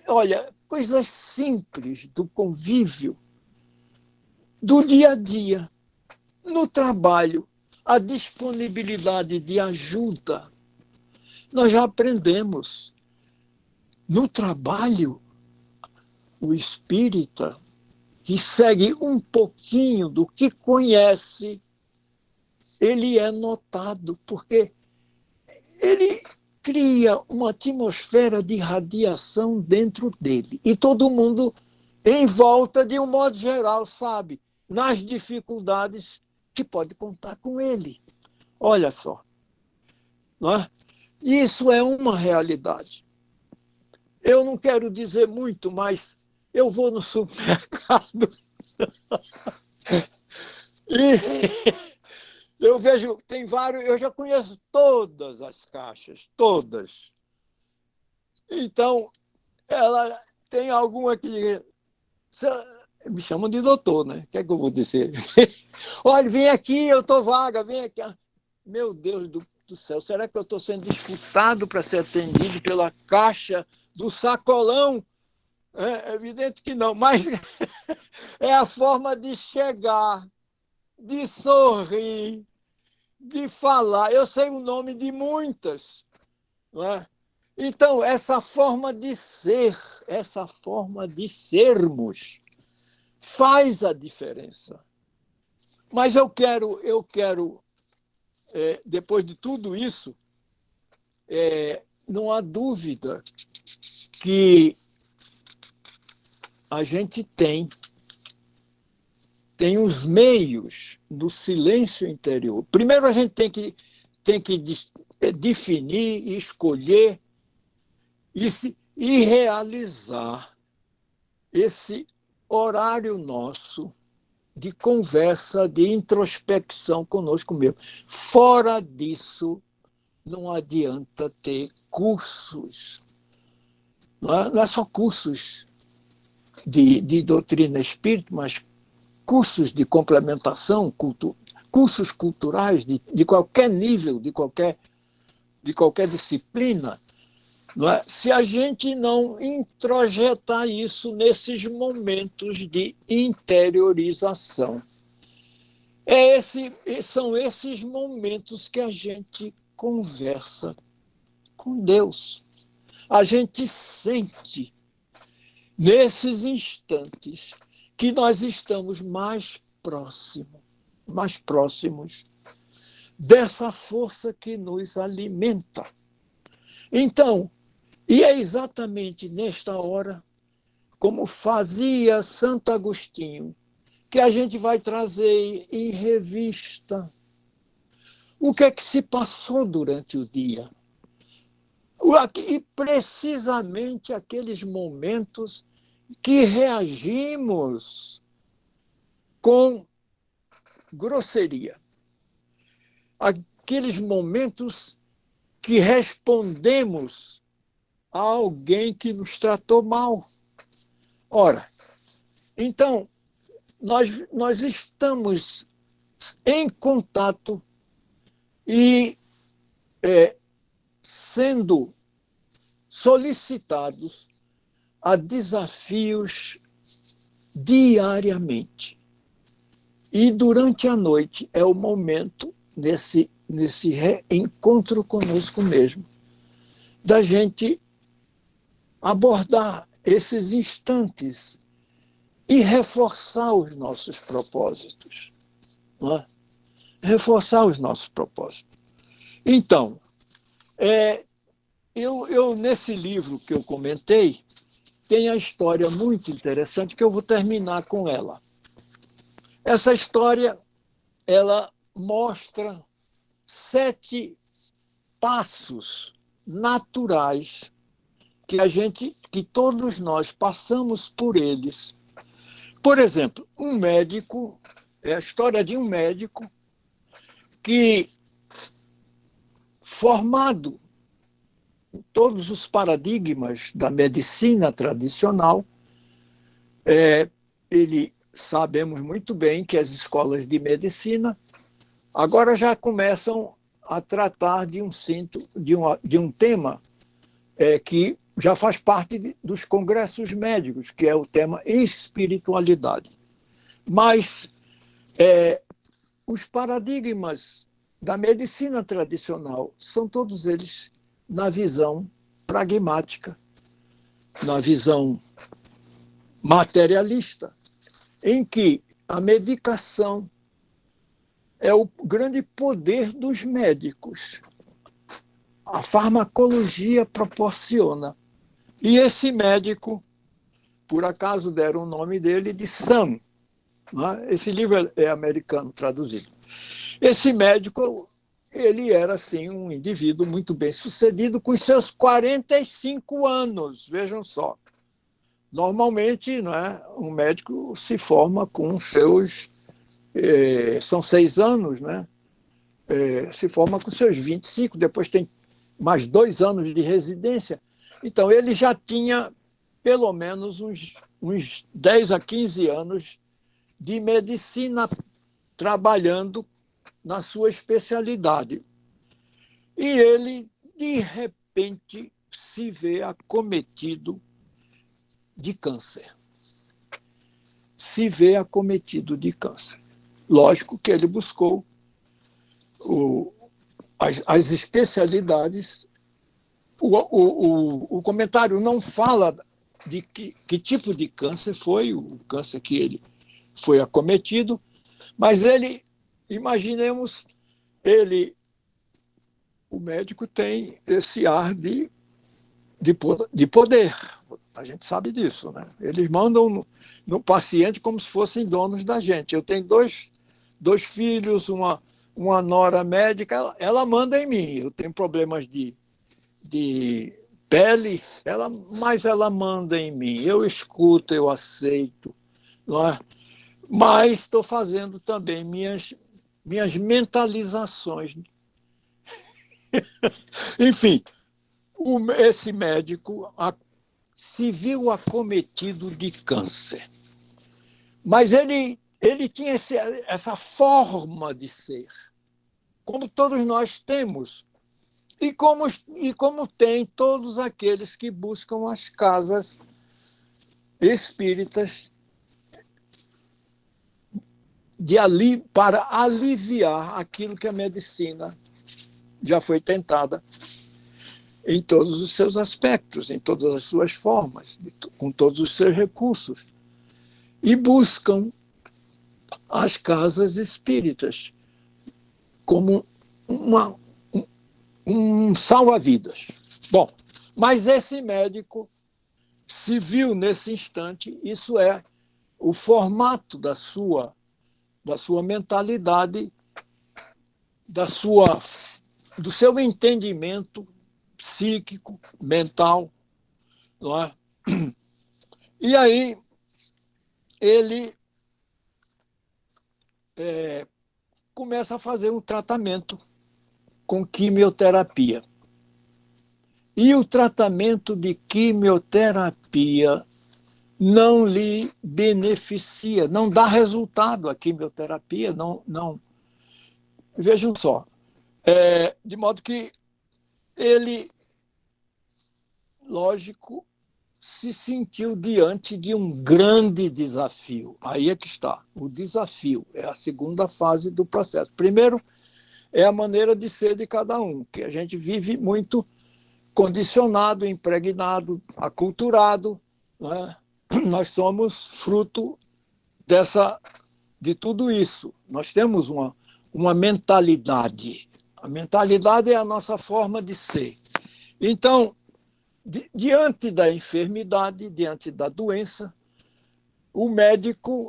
Olha, coisas simples do convívio, do dia a dia, no trabalho, a disponibilidade de ajuda. Nós já aprendemos. No trabalho, o espírita que segue um pouquinho do que conhece, ele é notado, porque ele cria uma atmosfera de radiação dentro dele. E todo mundo em volta, de um modo geral, sabe, nas dificuldades, que pode contar com ele. Olha só. Não é? Isso é uma realidade. Eu não quero dizer muito, mas eu vou no supermercado e eu vejo, tem vários, eu já conheço todas as caixas, todas. Então, ela tem alguma que me chamam de doutor, né? O que é que eu vou dizer? Olha, vem aqui, eu estou vaga, vem aqui. Meu Deus do céu, será que eu estou sendo disputado para ser atendido pela caixa do sacolão? É evidente que não, mas é a forma de chegar, de sorrir, de falar. Eu sei o nome de muitas, não é? Então, essa forma de ser, essa forma de sermos, faz a diferença. Mas eu quero depois de tudo isso, não há dúvida que a gente tem os meios do silêncio interior. Primeiro a gente tem que definir, escolher e realizar esse horário nosso de conversa, de introspecção conosco mesmo. Fora disso, não adianta ter cursos. Não é só cursos de doutrina espírita, mas cursos de complementação, cursos culturais de qualquer nível, de qualquer disciplina, não é? Se a gente não introjetar isso nesses momentos de interiorização. São esses momentos que a gente conversa com Deus. A gente sente, nesses instantes, que nós estamos mais próximos dessa força que nos alimenta. Então, e é exatamente nesta hora, como fazia Santo Agostinho, que a gente vai trazer em revista o que é que se passou durante o dia. E precisamente aqueles momentos que reagimos com grosseria. Aqueles momentos que respondemos a alguém que nos tratou mal. Ora, então, nós estamos em contato e sendo solicitados a desafios diariamente. E durante a noite é o momento, nesse reencontro conosco mesmo, da gente abordar esses instantes e reforçar os nossos propósitos. Não é? Reforçar os nossos propósitos. Então, eu nesse livro que eu comentei, tem a história muito interessante que eu vou terminar com ela. Essa história, ela mostra 7 passos naturais que todos nós passamos por eles. Por exemplo, um médico, é a história de um médico que, formado em todos os paradigmas da medicina tradicional, sabemos muito bem que as escolas de medicina agora já começam a tratar de um tema que já faz parte dos congressos médicos, que é o tema espiritualidade. Mas os paradigmas da medicina tradicional são todos eles na visão pragmática, na visão materialista, em que a medicação é o grande poder dos médicos. A farmacologia proporciona. E esse médico, por acaso deram o nome dele de Sam. Esse livro é americano, traduzido. Esse médico, ele era, assim, um indivíduo muito bem sucedido com seus 45 anos, vejam só. Normalmente, um médico se forma com seus... são 6 anos, se forma com seus 25, depois tem mais 2 anos de residência. Então, ele já tinha pelo menos uns 10 a 15 anos de medicina trabalhando na sua especialidade. E ele, de repente, se vê acometido de câncer. Se vê acometido de câncer. Lógico que ele buscou as especialidades. O comentário não fala de que tipo de câncer foi o câncer que ele foi acometido, mas imaginemos, o médico tem esse ar de poder. A gente sabe disso, né? Eles mandam no paciente como se fossem donos da gente. Eu tenho dois filhos, uma nora médica, ela manda em mim. Eu tenho problemas de pele, mas ela manda em mim. Eu escuto, eu aceito, não é? Mas estou fazendo também minhas mentalizações. Enfim, esse médico se viu acometido de câncer. Mas ele tinha essa forma de ser, como todos nós temos, e como tem todos aqueles que buscam as casas espíritas para aliviar aquilo que a medicina já foi tentada em todos os seus aspectos, em todas as suas formas, com todos os seus recursos. E buscam as casas espíritas como um salva-vidas. Bom, mas esse médico se viu nesse instante, isso é o formato da sua mentalidade, do seu entendimento psíquico, mental, não é? E aí ele começa a fazer um tratamento com quimioterapia. E o tratamento de quimioterapia não lhe beneficia, não dá resultado a quimioterapia, não. Vejam só, de modo que ele, lógico, se sentiu diante de um grande desafio. Aí é que está, o desafio, é a segunda fase do processo. Primeiro, é a maneira de ser de cada um, que a gente vive muito condicionado, impregnado, aculturado, né? Nós somos fruto de tudo isso. Nós temos uma mentalidade. A mentalidade é a nossa forma de ser. Então, diante da enfermidade, diante da doença,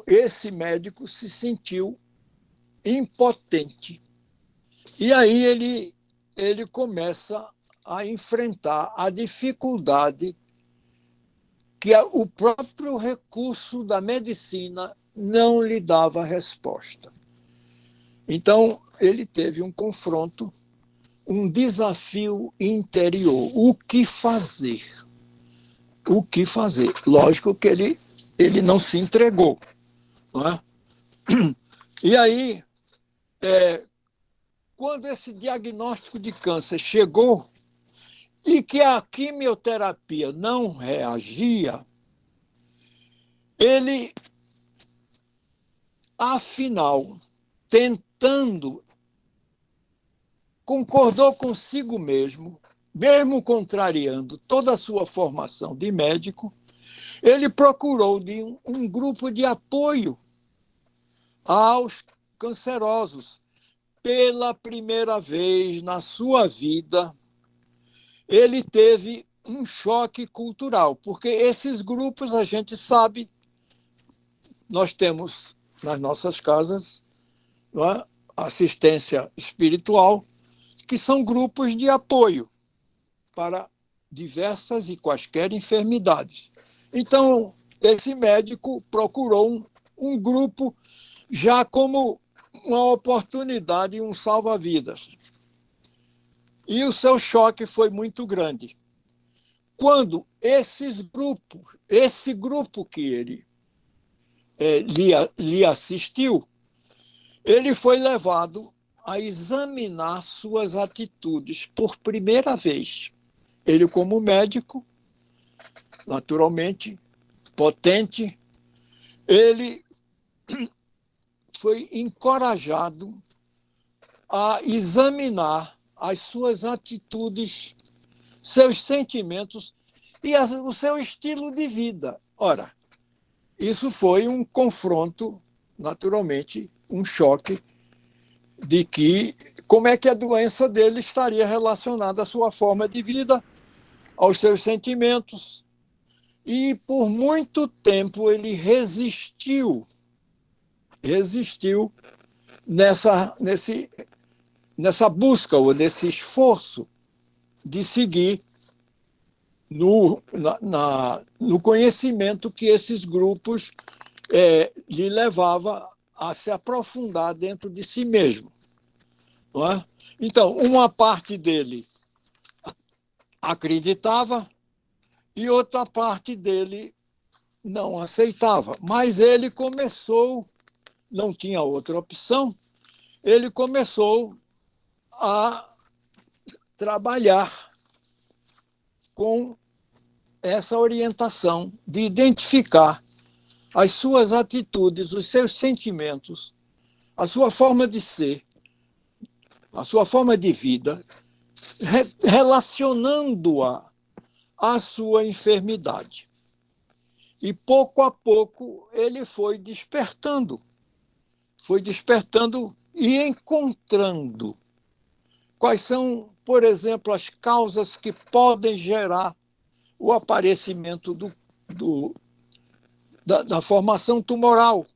esse médico se sentiu impotente. E aí ele começa a enfrentar a dificuldade que o próprio recurso da medicina não lhe dava resposta. Então, ele teve um confronto, um desafio interior. O que fazer? O que fazer? Lógico que ele não se entregou. Não é? E aí, quando esse diagnóstico de câncer chegou e que a quimioterapia não reagia, ele, afinal, concordou consigo mesmo contrariando toda a sua formação de médico, ele procurou um grupo de apoio aos cancerosos. Pela primeira vez na sua vida, ele teve um choque cultural, porque esses grupos, a gente sabe, nós temos nas nossas casas, não é? Assistência espiritual, que são grupos de apoio para diversas e quaisquer enfermidades. Então, esse médico procurou um grupo já como uma oportunidade, um salva-vidas. E o seu choque foi muito grande. Quando esse grupo que ele lhe assistiu, ele foi levado a examinar suas atitudes por primeira vez. Ele, como médico, naturalmente, potente, ele foi encorajado a examinar as suas atitudes, seus sentimentos e o seu estilo de vida. Ora, isso foi um confronto, naturalmente, um choque de como é que a doença dele estaria relacionada à sua forma de vida, aos seus sentimentos. E por muito tempo ele resistiu nessa busca ou nesse esforço de seguir no conhecimento que esses grupos lhe levava a se aprofundar dentro de si mesmo. Não é? Então, uma parte dele acreditava e outra parte dele não aceitava. Mas ele começou, não tinha outra opção, ele começou a trabalhar com essa orientação de identificar as suas atitudes, os seus sentimentos, a sua forma de ser, a sua forma de vida, relacionando-a à sua enfermidade. E pouco a pouco ele foi despertando e encontrando quais são, por exemplo, as causas que podem gerar o aparecimento da formação tumoral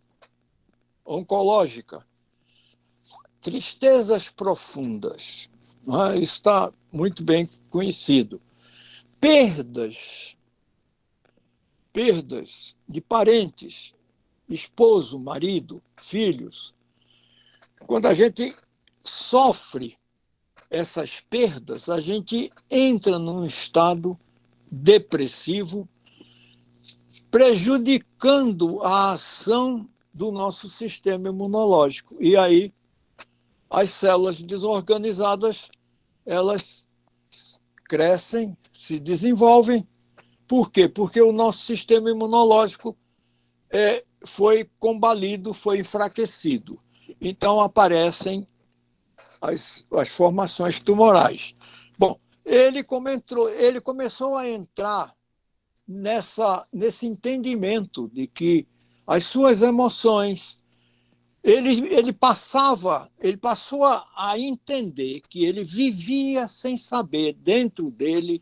oncológica. Tristezas profundas, não é? Isso está muito bem conhecido. Perdas de parentes, esposo, marido, filhos. Quando a gente sofre essas perdas, a gente entra num estado depressivo, prejudicando a ação do nosso sistema imunológico. E aí as células desorganizadas, elas crescem, se desenvolvem. Por quê? Porque o nosso sistema imunológico foi combalido, foi enfraquecido. Então aparecem as formações tumorais. Bom, ele começou a entrar nesse entendimento de que as suas emoções, ele passou a entender que ele vivia sem saber dentro dele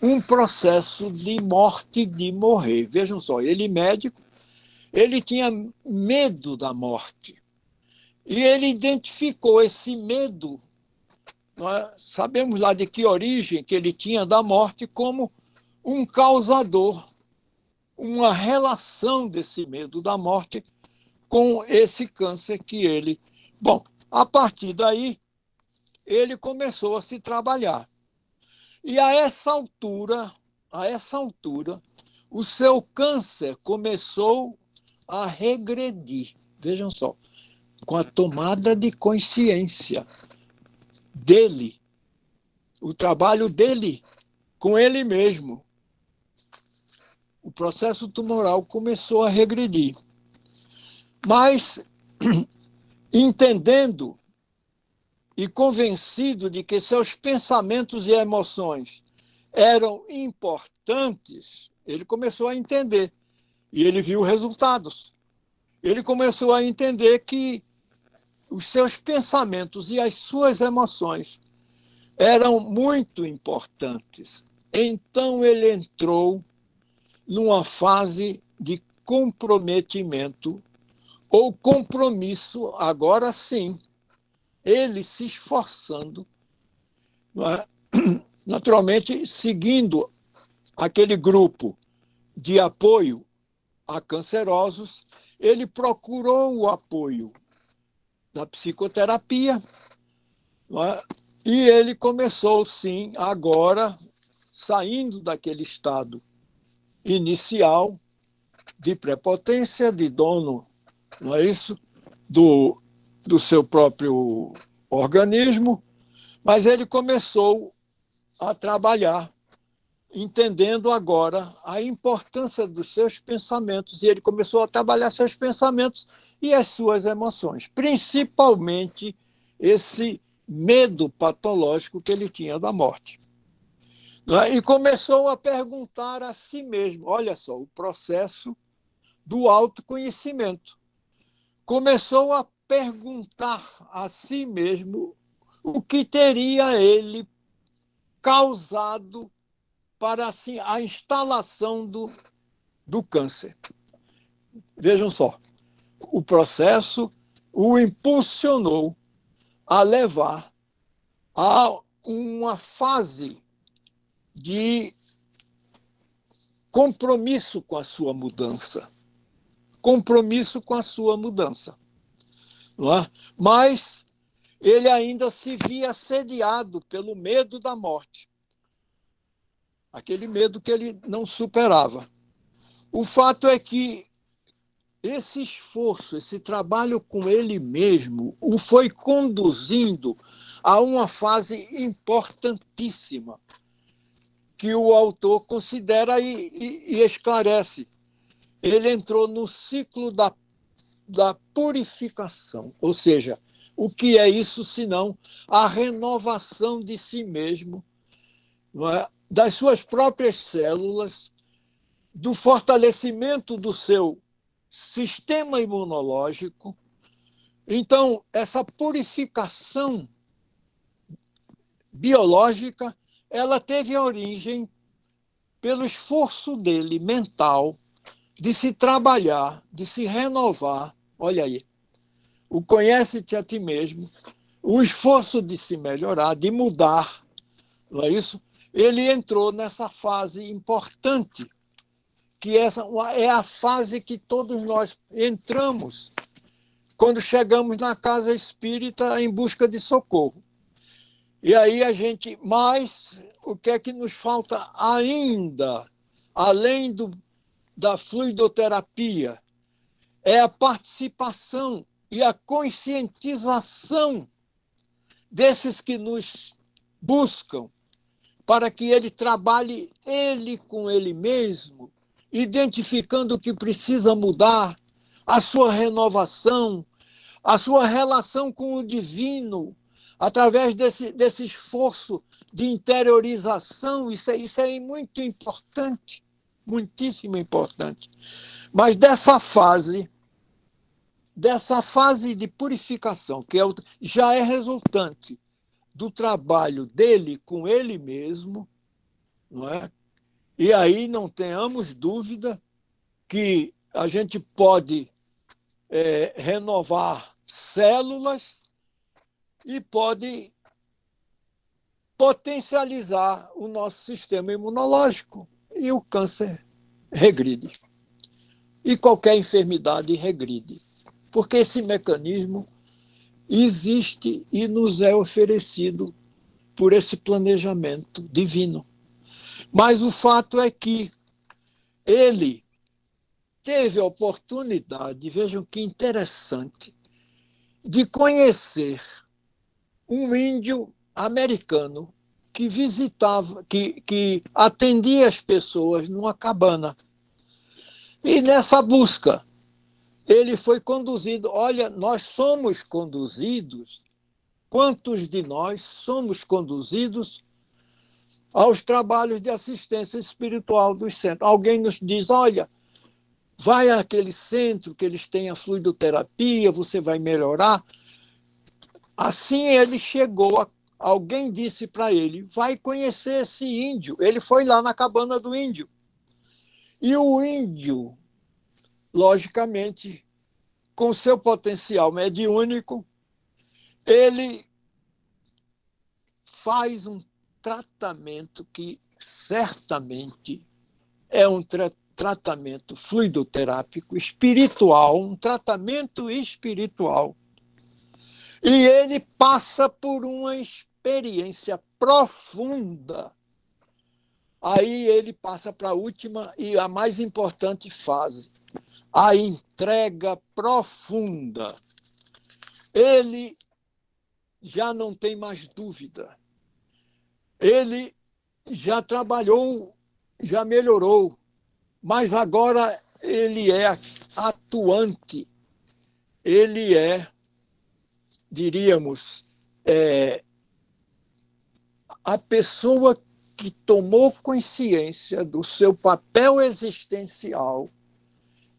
um processo de morte, de morrer. Vejam só, ele médico, ele tinha medo da morte. E ele identificou esse medo, não é? Sabemos lá de que origem que ele tinha da morte, como um causador, uma relação desse medo da morte com esse câncer que ele... Bom, a partir daí, ele começou a se trabalhar. E a essa altura, o seu câncer começou a regredir. Vejam só, com a tomada de consciência dele, o trabalho dele com ele mesmo. O processo tumoral começou a regredir. Mas, entendendo e convencido de que seus pensamentos e emoções eram importantes, ele começou a entender. E ele viu resultados. Ele começou a entender que os seus pensamentos e as suas emoções eram muito importantes. Então ele entrou numa fase de comprometimento ou compromisso, agora sim, ele se esforçando, não é? Naturalmente seguindo aquele grupo de apoio a cancerosos, ele procurou o apoio da psicoterapia, não é? E ele começou, sim, agora, saindo daquele estado inicial de prepotência, de dono, não é isso? Do seu próprio organismo, mas ele começou a trabalhar, entendendo agora a importância dos seus pensamentos, e ele começou a trabalhar seus pensamentos e as suas emoções, principalmente esse medo patológico que ele tinha da morte. E começou a perguntar a si mesmo, olha só, o processo do autoconhecimento. Começou a perguntar a si mesmo o que teria ele causado para assim, a instalação do câncer. Vejam só, o processo o impulsionou a levar a uma fase de compromisso com a sua mudança. Compromisso com a sua mudança. Não é? Mas ele ainda se via assediado pelo medo da morte. Aquele medo que ele não superava. O fato é que esse esforço, esse trabalho com ele mesmo, o foi conduzindo a uma fase importantíssima que o autor considera e esclarece. Ele entrou no ciclo da purificação, ou seja, o que é isso senão a renovação de si mesmo, não é? Das suas próprias células, do fortalecimento do seu sistema imunológico. Então, essa purificação biológica, ela teve origem pelo esforço dele mental de se trabalhar, de se renovar. Olha aí, o conhece-te a ti mesmo, o esforço de se melhorar, de mudar, não é isso? Ele entrou nessa fase importante, que essa é a fase que todos nós entramos quando chegamos na casa espírita em busca de socorro. E aí a gente, mas o que é que nos falta ainda, além da fluidoterapia, é a participação e a conscientização desses que nos buscam, para que ele trabalhe ele com ele mesmo, identificando o que precisa mudar, a sua renovação, a sua relação com o divino, através desse esforço de interiorização. Isso é muito importante, muitíssimo importante. Mas dessa fase de purificação, que já é resultante do trabalho dele com ele mesmo, não é? E aí não tenhamos dúvida que a gente pode renovar células e pode potencializar o nosso sistema imunológico, e o câncer regride. E qualquer enfermidade regride, porque esse mecanismo existe e nos é oferecido por esse planejamento divino. Mas o fato é que ele teve a oportunidade, vejam que interessante, de conhecer um índio americano que visitava, que atendia as pessoas numa cabana. E nessa busca, ele foi conduzido. Olha, nós somos conduzidos, quantos de nós somos conduzidos aos trabalhos de assistência espiritual dos centros? Alguém nos diz, olha, vai àquele centro que eles têm a fluidoterapia, você vai melhorar. Assim ele chegou, alguém disse para ele, vai conhecer esse índio. Ele foi lá na cabana do índio. E o índio, logicamente, com seu potencial mediúnico, ele faz um tratamento que certamente é um tratamento fluidoterápico, espiritual, um tratamento espiritual. E ele passa por uma experiência profunda. Aí ele passa para a última e a mais importante fase, a entrega profunda. Ele já não tem mais dúvida. Ele já trabalhou, já melhorou, mas agora ele é atuante. Ele é, diríamos, a pessoa que tomou consciência do seu papel existencial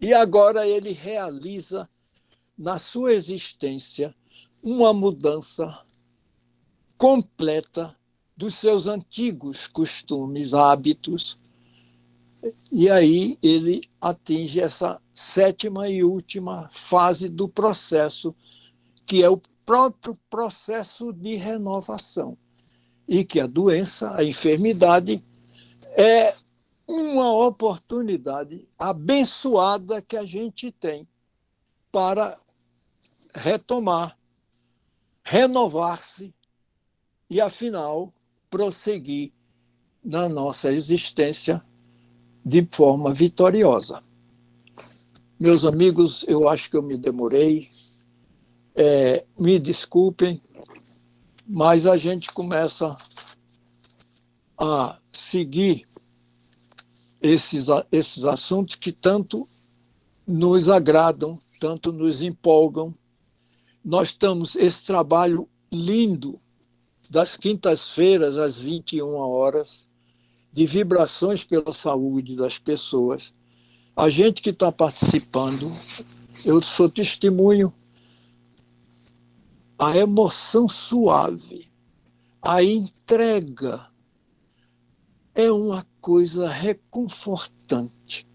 e agora ele realiza na sua existência uma mudança completa dos seus antigos costumes, hábitos, e aí ele atinge essa sétima e última fase do processo, que é o próprio processo de renovação, e que a doença, a enfermidade, é uma oportunidade abençoada que a gente tem para retomar, renovar-se e, afinal, prosseguir na nossa existência de forma vitoriosa. Meus amigos, eu acho que eu me demorei, me desculpem, mas a gente começa a seguir esses assuntos que tanto nos agradam, tanto nos empolgam. Nós estamos esse trabalho lindo das quintas-feiras às 21 horas, de vibrações pela saúde das pessoas. A gente que está participando, eu sou testemunho, a emoção suave, a entrega é uma coisa reconfortante.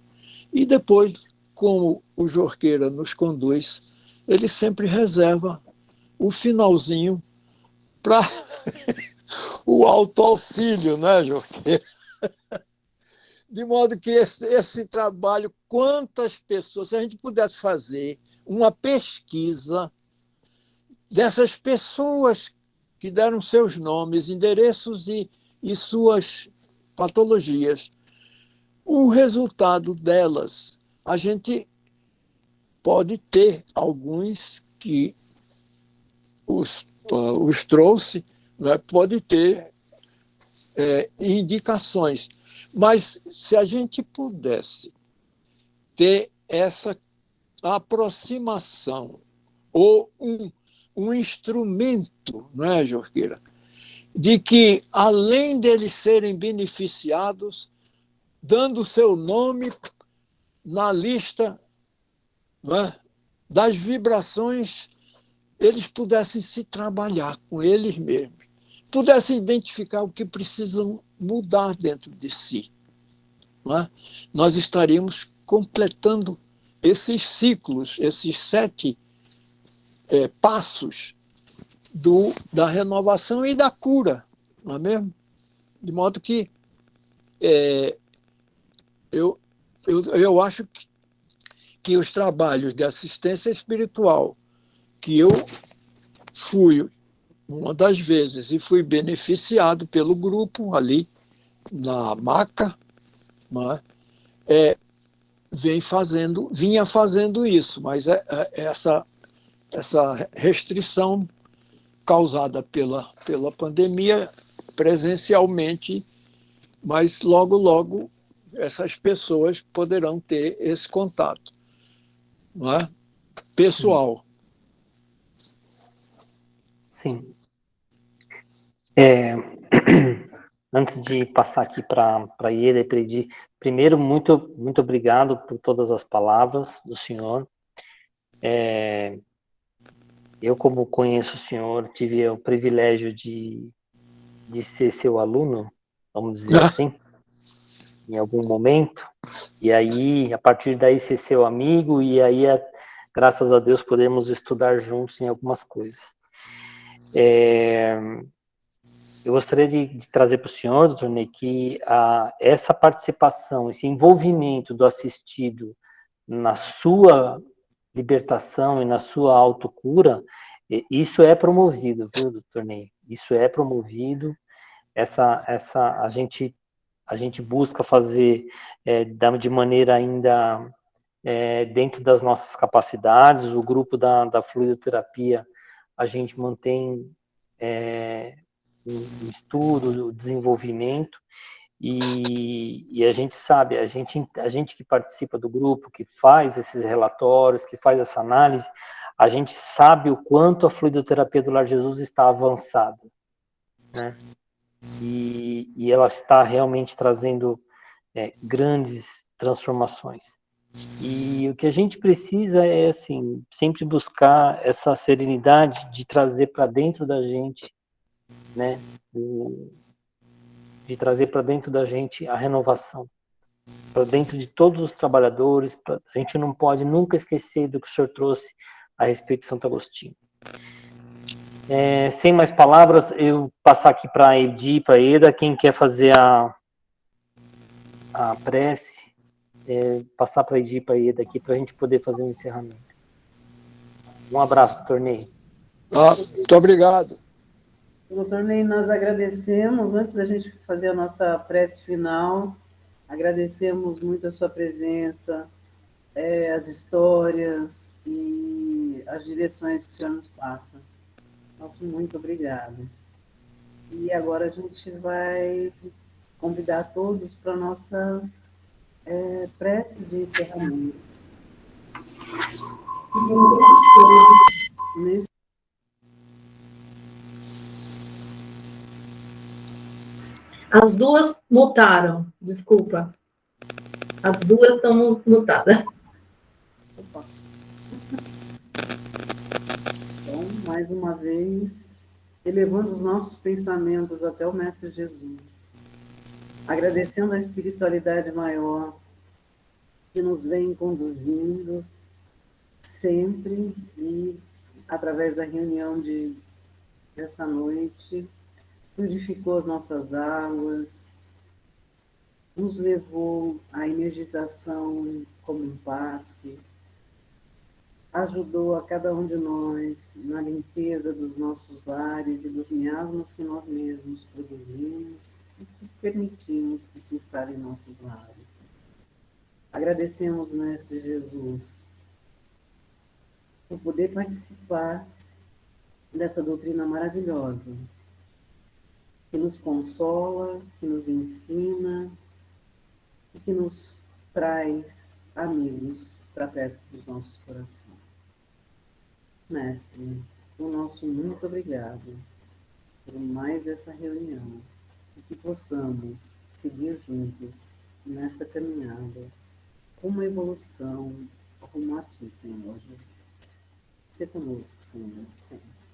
E depois, como o Jorqueira nos conduz, ele sempre reserva o finalzinho para o autoauxílio, né, Jorqueira? De modo que esse trabalho, quantas pessoas, se a gente pudesse fazer uma pesquisa dessas pessoas que deram seus nomes, endereços e suas patologias, o resultado delas, a gente pode ter alguns que os trouxe, né, pode ter indicações. Mas se a gente pudesse ter essa aproximação ou um instrumento, não é, Jorqueira, de que, além deles serem beneficiados, dando seu nome na lista, não é, das vibrações, eles pudessem se trabalhar com eles mesmos, pudessem identificar o que precisam mudar dentro de si. Não é? Nós estaríamos completando esses ciclos, esses 7 passos da renovação e da cura, não é mesmo? De modo que eu acho que os trabalhos de assistência espiritual que eu fui uma das vezes e fui beneficiado pelo grupo ali na maca, vinha fazendo isso, mas essa restrição causada pela pandemia presencialmente, mas logo essas pessoas poderão ter esse contato, não é? Pessoal. Sim. Antes de passar aqui para a Ieda e pedir, primeiro, muito obrigado por todas as palavras do senhor. Eu, como conheço o senhor, tive o privilégio de ser seu aluno, vamos dizer assim, em algum momento, e aí, a partir daí, ser seu amigo, e aí, graças a Deus, podemos estudar juntos em algumas coisas. Eu gostaria de trazer para o senhor, doutor Ney, que essa participação, esse envolvimento do assistido na sua libertação e na sua autocura, isso é promovido, viu, doutor Ney? Isso é promovido. A gente busca fazer de maneira ainda dentro das nossas capacidades. O grupo da fluidoterapia, a gente mantém um estudo, o desenvolvimento, e a gente sabe, a gente que participa do grupo, que faz esses relatórios, que faz essa análise, a gente sabe o quanto a fluidoterapia do Lar Jesus está avançada, né? E ela está realmente trazendo grandes transformações. E o que a gente precisa é, assim, sempre buscar essa serenidade de trazer para dentro da gente, né, de trazer para dentro da gente a renovação, para dentro de todos os trabalhadores. A gente não pode nunca esquecer do que o senhor trouxe a respeito de Santo Agostinho. Sem mais palavras, eu passar aqui para a Edi, para a Eda, quem quer fazer a prece, passar para a Edi, para a Eda aqui, para a gente poder fazer um encerramento. Um abraço, Tornei. Muito obrigado. Doutor Ney, nós agradecemos, antes da gente fazer a nossa prece final, agradecemos muito a sua presença, as histórias e as direções que o senhor nos passa. Nosso muito obrigado. E agora a gente vai convidar todos para a nossa prece de encerramento. As duas mutaram, desculpa. As duas estão mutadas. Opa. Então, mais uma vez, elevando os nossos pensamentos até o Mestre Jesus, agradecendo a espiritualidade maior que nos vem conduzindo sempre e através da reunião dessa noite, purificou as nossas águas, nos levou à energização como um passe, ajudou a cada um de nós na limpeza dos nossos lares e dos miasmas que nós mesmos produzimos e que permitimos que se instalem em nossos lares. Agradecemos, Mestre Jesus, por poder participar dessa doutrina maravilhosa, que nos consola, que nos ensina e que nos traz amigos para perto dos nossos corações. Mestre, o nosso muito obrigado por mais essa reunião e que possamos seguir juntos nesta caminhada com uma evolução rumo a Ti, Senhor Jesus. Seja conosco, Senhor, sempre.